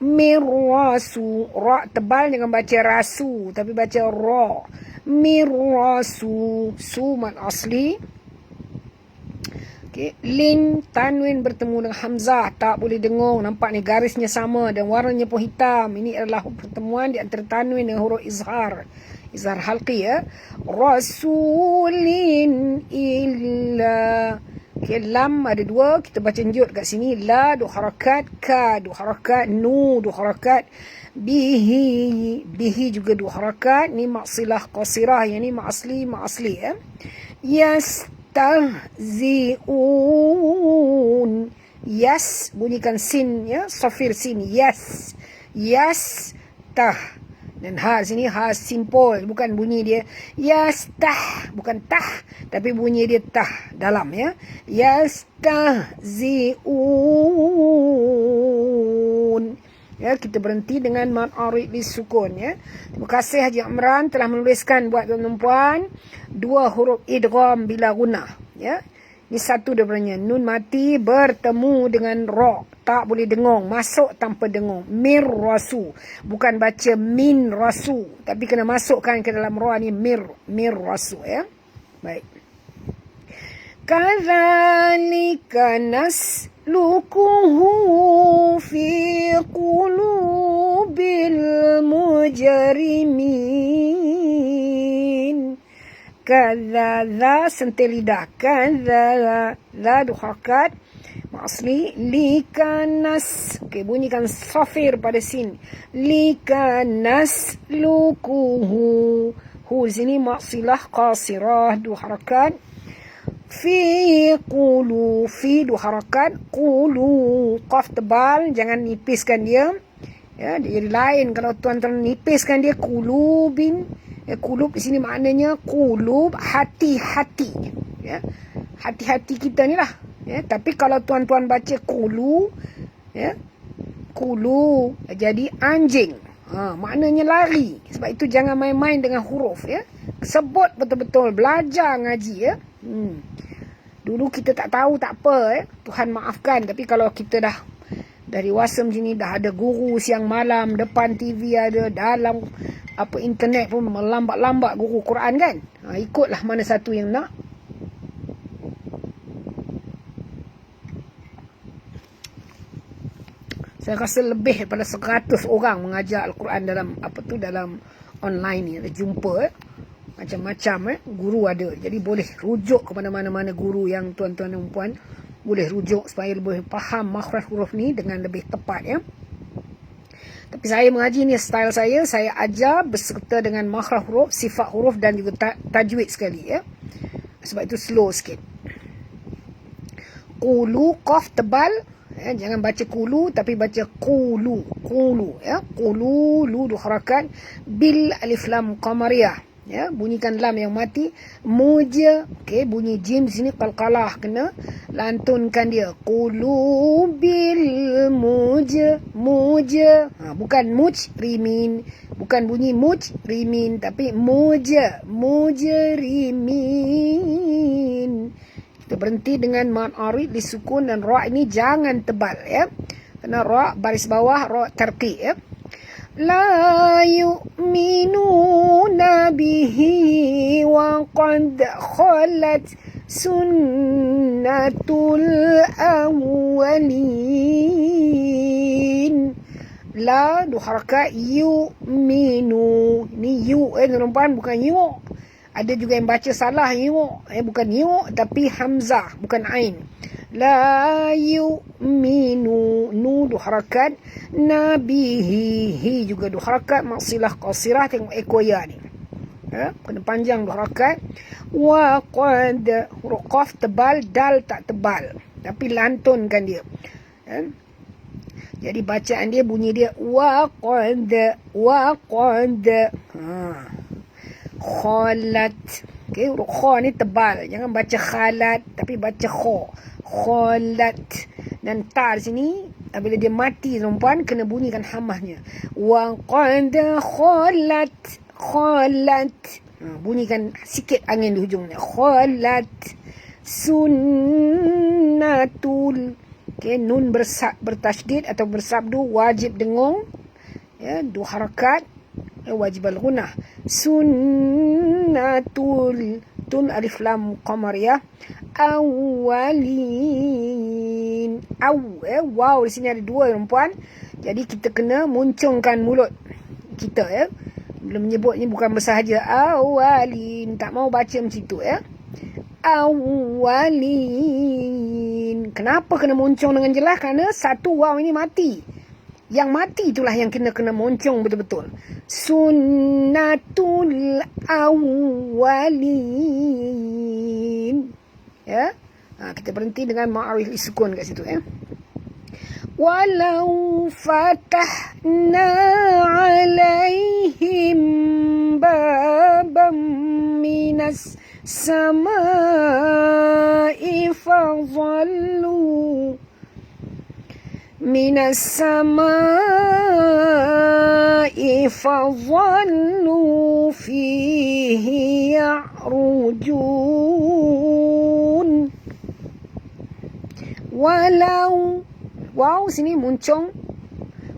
Mir rasu, ra tebal, jangan baca rasu tapi baca ra. Mir rasu, su mad asli. Okay. Lin tanwin bertemu dengan hamzah, tak boleh dengung. Nampak ni garisnya sama dan warnanya pun hitam. Ini adalah pertemuan di antara tanwin dengan huruf izhar halqi ya. Rasulin illa. Okay, lam ada dua, kita baca njut kat sini. La dua harakat, ka dua harakat, nu dua harakat, bihi juga dua harakat. Ni maksilah qasirah, yang ni ma'asli ya. Yastahzi'un, yas bunyikan sin ya, safir sin, yas tah. Dan ha sini ha simpul, bukan bunyi dia yastah, bukan tah, tapi bunyi dia tah dalam ya. Yastahzi'un ya. Kita berhenti dengan mad arid li sukun ya. Terima kasih Haji Amran telah menuliskan buat tuan-tuan dua huruf idgham bila gunnah ya. Ini satu daripadanya, nun mati bertemu dengan ra, tak boleh dengung, masuk tanpa dengung. Mir rasu, bukan baca min rasu, tapi kena masukkan ke dalam ra ni mir rasu ya. Baik. Kadzalika naslukuhu fi qulubil mujrimin. kadza, za sentil lidah, kadza, za dua harakat asli, likanas, okey, bunyikan safir pada sin, likanas lukuhu, hu sini maksilah qasirah dua harakat, fi qulu, fi dua harakat, qulu qaf tebal, jangan nipiskan dia ya, dia jadi lain kalau tuan-tuan nipiskan dia. Qulubin, qulub di sini maknanya qulub, hati-hati ya, hati-hati kita ni lah ya. Tapi kalau tuan-tuan baca qulu ya, qulu jadi anjing, maknanya lari. Sebab itu jangan main-main dengan huruf ya, sebut betul-betul, belajar ngaji ya. Dulu kita tak tahu, tak apa ya, Tuhan maafkan. Tapi kalau kita dah dewasa macam ni, dah ada guru siang malam, depan TV ada, dalam apa internet pun melambat-lambat guru Quran kan. Ikutlah mana satu yang nak. Saya rasa lebih daripada 100 orang mengajar Al-Quran dalam dalam online ni. Ada jumpa macam-macam guru ada. Jadi boleh rujuk kepada mana-mana guru yang tuan-tuan dan puan boleh rujuk supaya lebih faham makhraj huruf ni dengan lebih tepat ya. Tapi saya mengaji ni style saya ajar berserta dengan makhraj huruf, sifat huruf dan juga tajwid sekali ya. Sebab itu slow sikit. Qulu qaf tebal ya, jangan baca qulu tapi baca qulu, qulu ya, qulu lu dua harakat, bil alif lam qamariyah ya, bunyikan lam yang mati, muja, okey, bunyi jim di sini qalqalah, kena lantunkan dia, qulu bil muja, muja, bukan mujrimin, bukan bunyi mujrimin tapi muja, mujrimin. Kita berhenti dengan mad arid disukun, dan ra ini jangan tebal ya, kena ra baris bawah, ra tarqiq ya. La yu'minuna bihi wa qad khalat sunnatul awwalin. La dua harakat, yu'minu, ni yu tuan-tuan, bukan yu. Ada juga yang baca salah yu, bukan yu tapi hamzah, bukan ain. La yu'minu, nu dua harakat, nabihi, hi juga dua harakat, maksilah qasirah, tengok ekoya ni ya, kena panjang dua harakat. Wa qad, huruf qaf tebal, dal tak tebal tapi lantunkan dia ya. Jadi bacaan dia, bunyi dia wa qad, khalat. Okey, huruf kha ni tebal, jangan baca khalat tapi baca kha, khalat. Dan ta di sini bila dia mati perempuan kena bunyikan hamahnya, wa qad khalat, khalat, bunyikan sikit angin di hujungnya, khalat sunnatul. Okey, nun bertasydid atau bersabdu wajib dengung ya, dua harakat, wajib al-gunah, sunnatul, tun alif lam qamariyah, awalin, wow di sini ada dua perempuan, jadi kita kena muncungkan mulut kita ya, bila menyebut ni bukan bersahaja awalin, tak mau baca macam tu ya, awalin. Kenapa kena muncung dengan jelas? Kerana satu waw ini mati. Yang mati itulah yang kena moncong betul-betul. Sunnatul awwalin. Ya. Kita berhenti dengan ma'arif isukun kat situ ya. Walau fatahna alaihim babam minas samai fadhallu minas samai fadhallu fihi ya'rujun. Walau, wow sini muncung,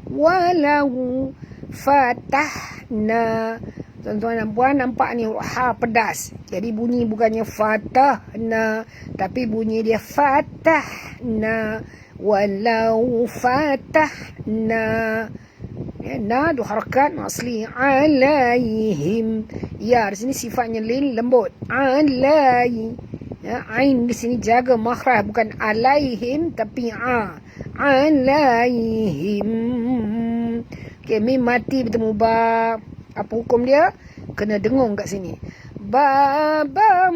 walau fatahna. Tuan-tuan dan puan nampak ni huruf ha pedas. Jadi bunyi bukannya fatahna tapi bunyi dia fatahna. Walau fatahna ya, na dua harakat asli. Alaihim, ya di sini sifatnya lin lembut. Alai, ya, ain di sini jaga makhraj, bukan alaihim tapi alaihim. Okay, mim mati bertemu ba, apa hukum dia? Kena dengung kat sini. Babam.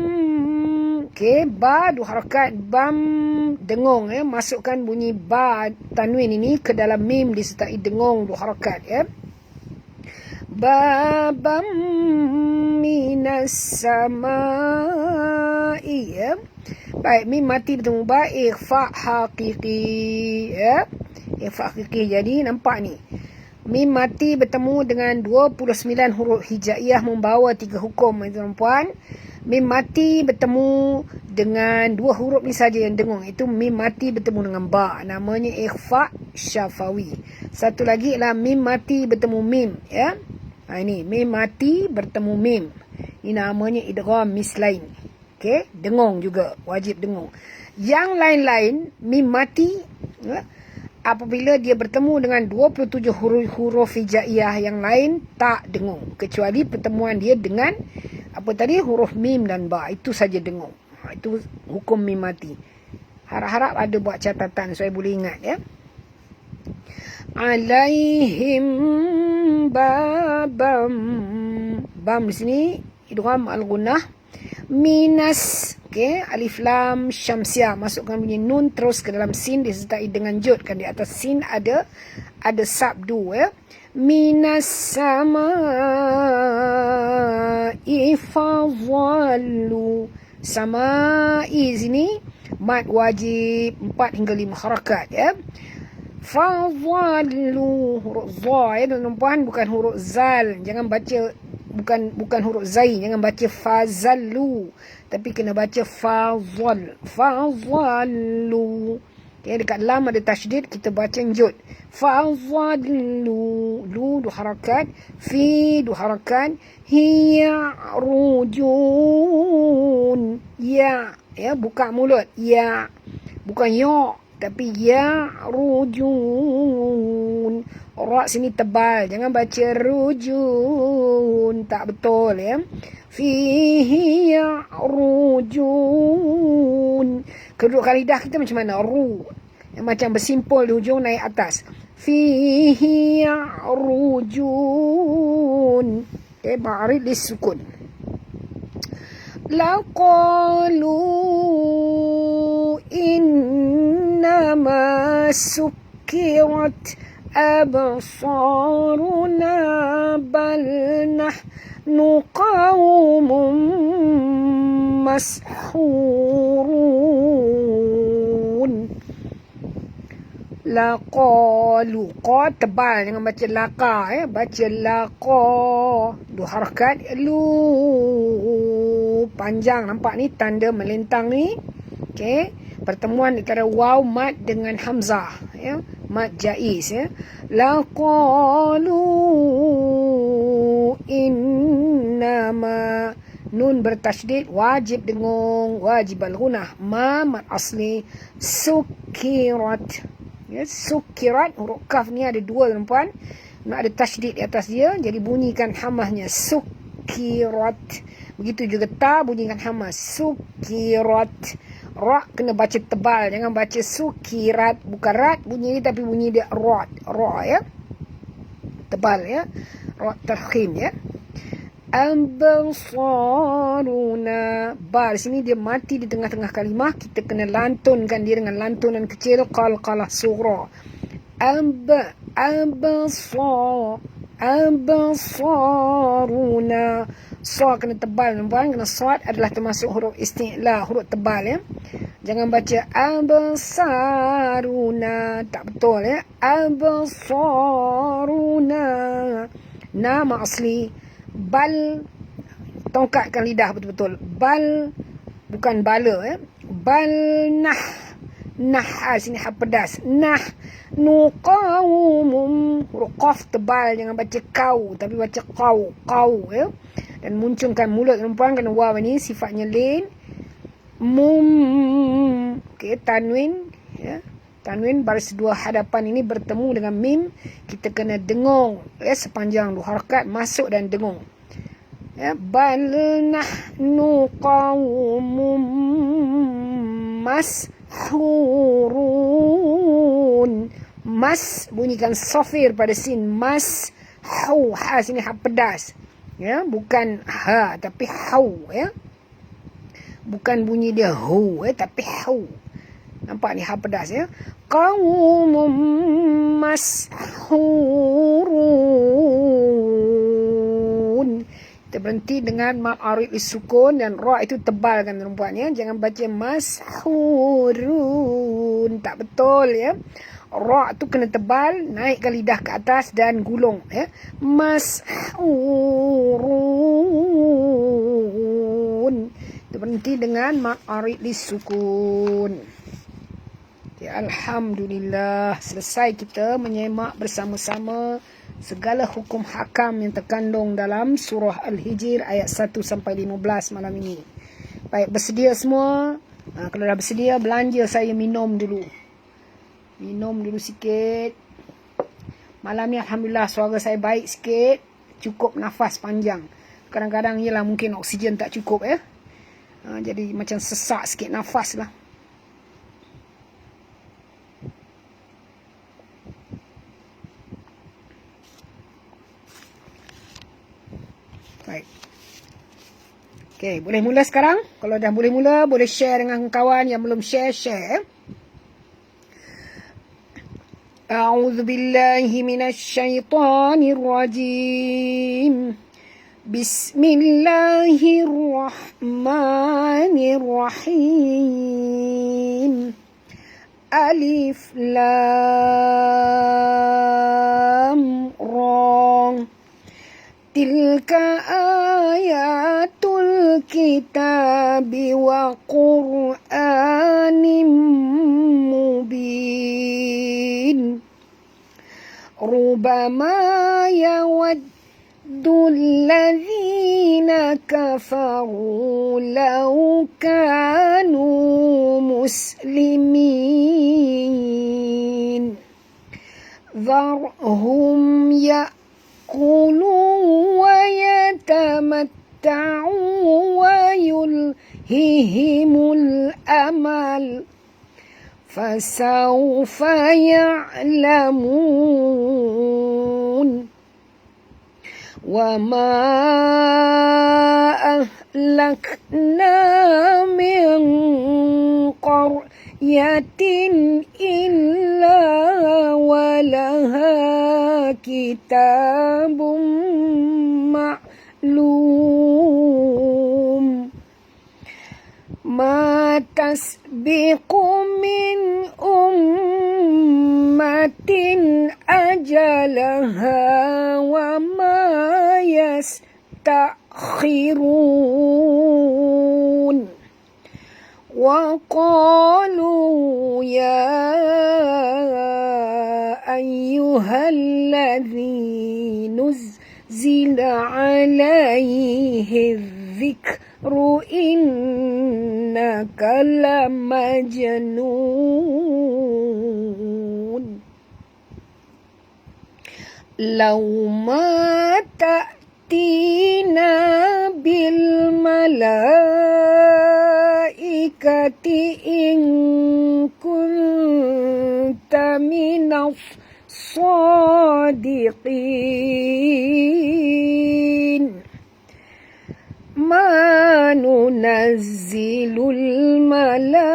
Okay, ba dua harakat, bam dengung, ya. Masukkan bunyi ba tanwin ini ke dalam mim disertai dengung dua harakat, ya. Babam minas samai, ya. Baik, mim mati bertemu ba, ikhfa haqiqi, ya. Ikhfa haqiqi. Jadi nampak ni, mim mati bertemu dengan 29 huruf hijaiyah membawa 3 hukum, tuan-puan. Mim mati bertemu dengan 2 huruf ni saja yang dengung. Itu mim mati bertemu dengan ba. Namanya ikhfa syafawi. Satu lagi ialah mim mati bertemu mim, ya. Ini mim mati bertemu mim. Ini namanya idgham mislain. Okey, dengung juga, wajib dengung. Yang lain-lain mim mati, ya, apabila dia bertemu dengan 27 huruf hijaiyah yang lain tak dengung, kecuali pertemuan dia dengan apa tadi, huruf mim dan ba, itu saja dengung. Itu hukum mim mati. Harap-harap ada buat catatan supaya boleh ingat, ya. Alaihim babam, bam di sini idgham al-gunnah minas. Okey, alif lam syamsiah, masukkan bunyi nun terus ke dalam sin disertai dengan jud, kan di atas sin ada sabdu, ya. Minas samai fadhallu. Samai sini mad wajib 4 hingga 5 harakat, ya. Fadhallu, huruf za, ya tuan-tuan, bukan huruf zal. Jangan baca, bukan huruf zai, jangan baca fazallu, tapi kena baca fadhal, fadhallu. Okay, dekat lam ada tasydid, kita baca jud. Fadhallu, lu dua harakat, fi dua harakat, hiya rujun, ya, ya, buka mulut, ya, bukan yo, tapi ya rujun. Ra sini tebal, jangan baca rujun, tak betul, ya. Fihi rujun. Kedudukan lidah kita macam mana? Ru, yang macam bersimpul di hujung naik atas. Fihi rujun. Okay, ba'arid disukun. Laqalu innama sukkirat absaruna bal nahnu qawmun mashhurun. Laqalu, qa tebal, jangan baca laqa, ya. Baca laqa, dua harakat. Lu panjang, nampak ni tanda melintang ni. Okey, pertemuan antara waw mad dengan hamzah, ya. Mad jaiz, ya. Laqalu innama, nun bertasydid, wajib dengung, wajib al-ghunah. Ma mad asli, sukirat, ya. Sukirat, huruf kaf ni ada 2, tuan-puan. Ada tasydid di atas dia, jadi bunyikan hamahnya sukirat. Begitu juga ta, bunyikan hamah sukirat. Ra kena baca tebal, jangan baca sukirat, bukan rat bunyi ni, tapi bunyi dia rat, ra, ya, tebal, ya. Ra tarkhim, ya. Absaruna, ba di sini dia mati di tengah-tengah kalimah, kita kena lantunkan dia dengan lantunan kecil, qalqalah sughra. Absaruna, sa kena tebal, tuan-tuan, kena sad adalah termasuk huruf isti'la, huruf tebal, ya. Jangan baca absaruna, tak betul, ya. Absaruna, nama asli bal, tongkatkan lidah betul-betul, bal bukan bala, ya. Bal nah sini hak pedas, nah nuqawmum, huruf qaf tebal, jangan baca kau tapi baca qau, ya. Dan munculkan mulut, perempuan, kena waw ni sifatnya lain. Mum, okey, tanwin, ya. Tanwin baris dua hadapan ini bertemu dengan mim, kita kena dengung sepanjang 2 harakat, masuk dan dengung. Bal nahnu qawmum mashurun. Mas, bunyikan sofir pada sin. Mas, hau, ha sini ha pedas. Bukan ha tapi hau. Bukan bunyi dia hu tapi hau. Nampak ni ha pedas Qawmum mashurun. Kita berhenti dengan mak arid sukun dan ra itu tebal kan tuan-puan Jangan baca mashurun. Tak betul Ra tu kena tebal, naikkan lidah ke atas dan gulung Mashurun. Kita berhenti dengan mak arid sukun. Alhamdulillah, selesai kita menyemak bersama-sama segala hukum hakam yang terkandung dalam surah Al-Hijr ayat 1 sampai 15 malam ini. Baik, bersedia semua? Kalau dah bersedia, belanja saya minum dulu. Minum dulu sikit. Malam ni Alhamdulillah suara saya baik sikit. Cukup nafas panjang. Kadang-kadang ialah mungkin oksigen tak cukup jadi macam sesak sikit nafas lah. Baik. Okey, boleh mula sekarang? Kalau dah boleh mula, boleh share dengan kawan yang belum share. A'udzu billahi minasy syaithanir rajim. Bismillahirrahmanirrahim. Alif lam ra. Tilka ayatul kitabi wa qur'anim mubin. Rubama yawaddu alladhina kafaru law kanu muslimin. Dharhum ya'kulu wa yatamatta'u wa yulhihimul amal. Fasawfa ya'lamun. Wa ma ahlakna min qaryatin illa walaha kitabum ma'lum. Ma tasbiqu min ummatin ajalaha wa ma yastakhirun. Wa qalu ya ayyuhalladzi nuzzila alaihi dzikru innaka lamajnun. Law ma ta'tina bil malaikati in kunta minas sadiqin. Ma nunazzilul malaikata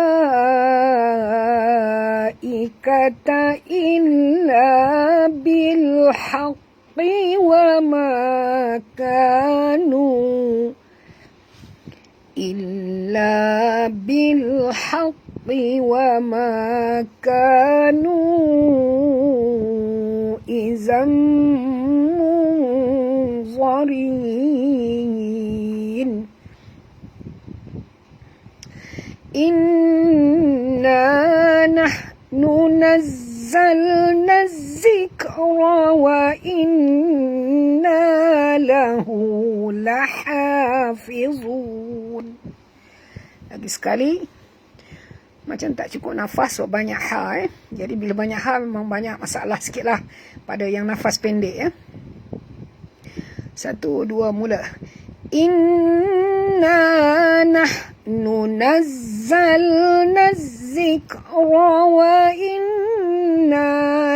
illa bil haqqi wa ma kanu illa bil haqqi wa ma kanu izam munzarin. Inna nahnu nazzalna dzikra wa inna lahu lahafizun. Lagi sekali. macam tak cukup nafas, so banyak ha. Jadi bila banyak ha memang banyak masalah sikit lah pada yang nafas pendek. 1, 2, mula. Inna nahnu nazzalna zikra wa inna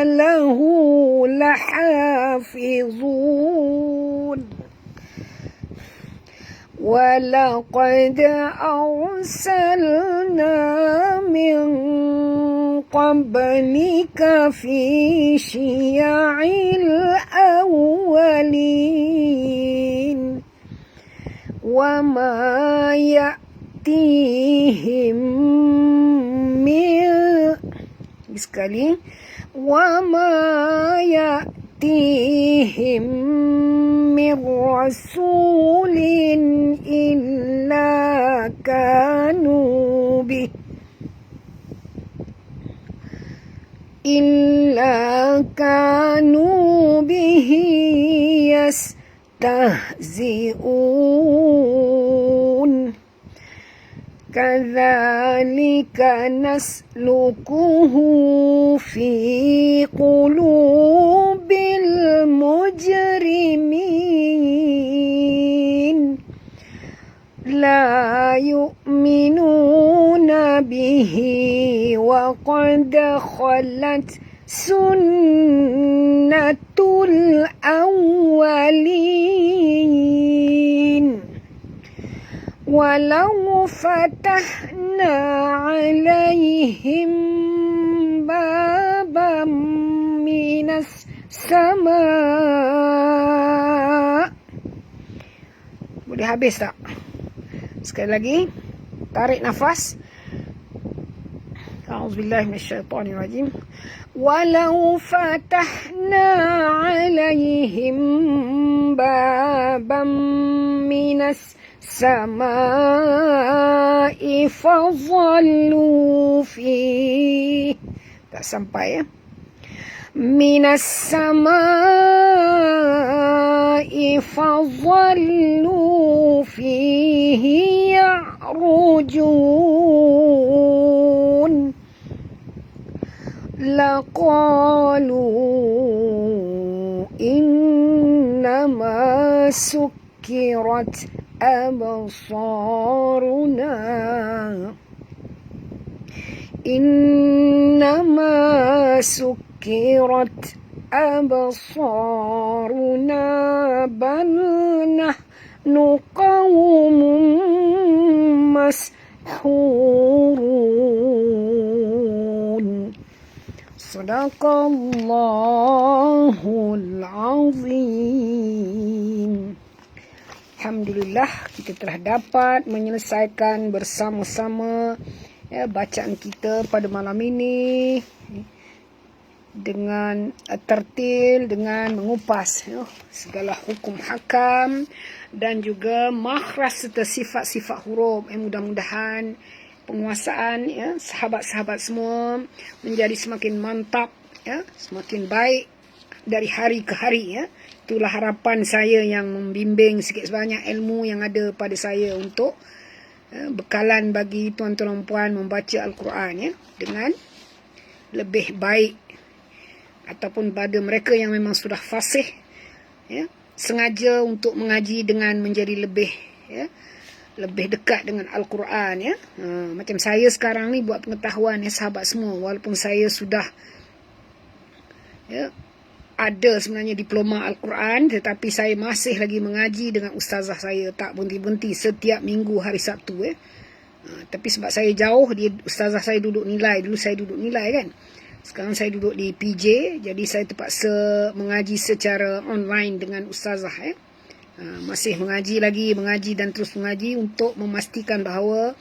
lahu lahafizun. وَلَقَدْ أَرْسَلْنَا مِنْ قَبْلِكَ فِي شِيَعِ الْأَوَّلِينَ وَمَا يَأْتِيهِمْ من رسول إلا كانوا به يستهزئون كذلك نسلكه في قلوب المجرمين لا يؤمنون به وقد خلت سنة الأولين ولو فتحنا عليهم بابا من السماء. Boleh habis tak? Sekali lagi, tarik nafas. A'udzubillahi minasyaitonirrajim. Walau fatahna alaihim babam minas samai fadhallu fihi. Tak sampai ya. Minas samai fadhallu fihi ya'rujun laqalu innama sukkirat absaruna innama sukkirat absaruna bal nahnu qawmun mashhurun. Sadaqallahul azim. Alhamdulillah, kita telah dapat menyelesaikan bersama-sama bacaan kita pada malam ini dengan tertil, dengan mengupas segala hukum hakam dan juga makhraj serta sifat-sifat huruf. Mudah-mudahan penguasaan sahabat-sahabat semua menjadi semakin mantap, semakin baik dari hari ke hari. Itulah harapan saya yang membimbing sikit sebanyak ilmu yang ada pada saya untuk bekalan bagi tuan-tuan dan puan membaca Al-Quran dengan lebih baik, ataupun pada mereka yang memang sudah fasih sengaja untuk mengaji dengan menjadi lebih dekat dengan Al-Quran. Macam saya sekarang ni buat pengetahuan sahabat semua, walaupun saya sudah ada sebenarnya diploma Al-Quran, tetapi saya masih lagi mengaji dengan ustazah saya, tak berhenti-berhenti setiap minggu hari Sabtu. Tapi sebab saya jauh, ustazah saya duduk nilai, dulu saya duduk nilai kan, sekarang saya duduk di PJ, jadi saya terpaksa mengaji secara online dengan ustazah. Masih mengaji dan terus mengaji untuk memastikan bahawa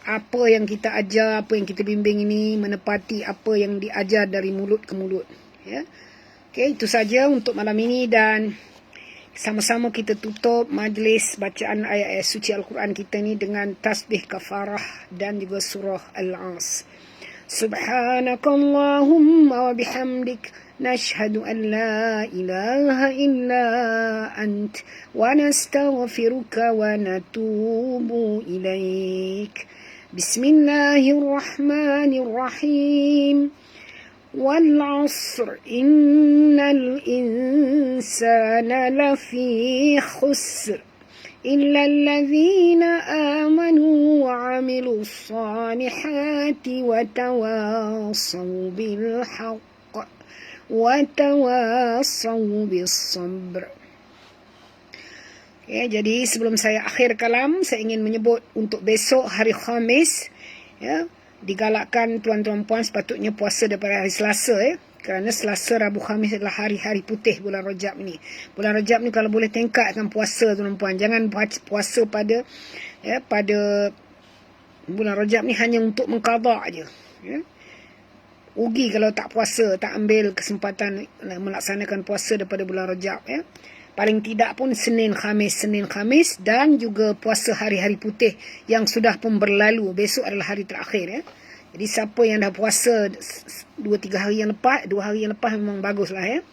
apa yang kita ajar, apa yang kita bimbing ini menepati apa yang diajar dari mulut ke mulut. Okey, itu saja untuk malam ini, dan sama-sama kita tutup majlis bacaan ayat-ayat suci Al-Quran kita ni dengan tasbih kafarah dan juga surah Al-As. Subhanakallahumma wa bihamdik nashhadu an la ilaha illa ant wa nastaghfiruka wa natubu ilaik. Bismillahirrahmanirrahim. Wal 'asr innal insana lafi khusr illa alladhina amanu wa 'amilus salihati wa tawassaw bil haqq wa tawassaw bis sabr. Ya, jadi sebelum saya akhir kalam, saya ingin menyebut untuk besok hari Khamis, ya, digalakkan tuan-tuan puan sepatutnya puasa daripada hari Selasa, ya. Kerana Selasa, Rabu, Khamis adalah hari-hari putih bulan Rajab ni. Bulan Rajab ni kalau boleh tingkatkan puasa tuan-tuan puan. Jangan puasa pada bulan Rajab ni hanya untuk mengqada aja, ya. Rugi kalau tak puasa, tak ambil kesempatan melaksanakan puasa daripada bulan Rajab, ya. Paling tidak pun Senin Khamis dan juga puasa hari-hari putih yang sudah pun berlalu. Besok adalah hari terakhir, ya. Jadi siapa yang dah puasa 2 hari yang lepas memang baguslah, ya.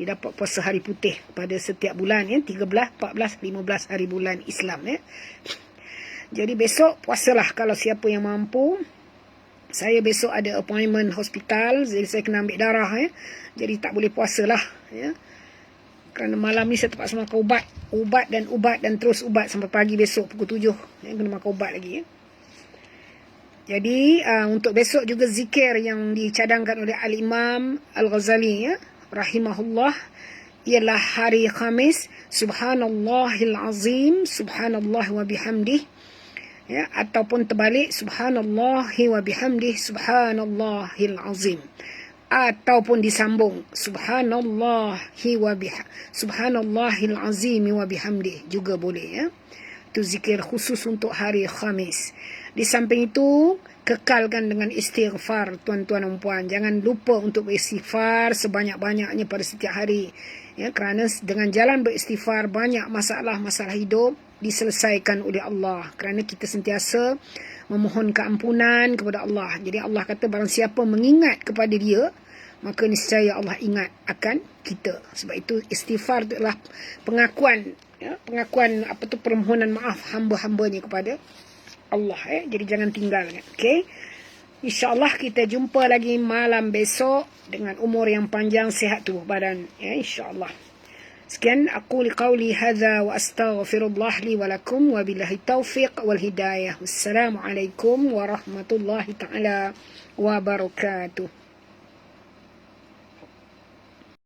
Dia dapat puasa hari putih pada setiap bulan, ya. 13, 14, 15 hari bulan Islam, ya. Jadi besok puasalah kalau siapa yang mampu. Saya besok ada appointment hospital, jadi saya kena ambil darah, ya. Jadi tak boleh puasalah, ya. Kerana malam ni saya terpaksa makan ubat dan terus ubat sampai pagi besok pukul 7. Ya, kena makan ubat lagi, ya. Jadi untuk besok juga zikir yang dicadangkan oleh Al-Imam Al-Ghazali, ya, rahimahullah, ialah hari Khamis, Subhanallahil Azim, Subhanallah wa bihamdih, ya, ataupun terbalik, Subhanallahi wa bihamdih, Subhanallahil Azim, ataupun disambung Subhanallahil Azim wa bihamdih juga boleh, ya. Itu zikir khusus untuk hari Khamis. Di samping itu, kekalkan dengan istighfar tuan-tuan dan puan. Jangan lupa untuk beristighfar sebanyak-banyaknya pada setiap hari, ya, kerana dengan jalan beristighfar banyak masalah-masalah hidup diselesaikan oleh Allah, kerana kita sentiasa memohon keampunan kepada Allah. Jadi Allah kata barang siapa mengingat kepada dia, maka niscaya Allah ingat akan kita. Sebab itu istighfar itu adalah pengakuan, ya, permohonan maaf hamba-hambanya kepada Allah, ya. Jadi jangan tinggalkan, okey. InsyaAllah kita jumpa lagi malam besok dengan umur yang panjang, sihat tubuh badan, ya, insyaAllah. Sekian aku liqauli hadza wa astaghfirullah li wa lakum wa billahi taufiq wal hidayah. Wassalamualaikum warahmatullahi taala wabarakatuh.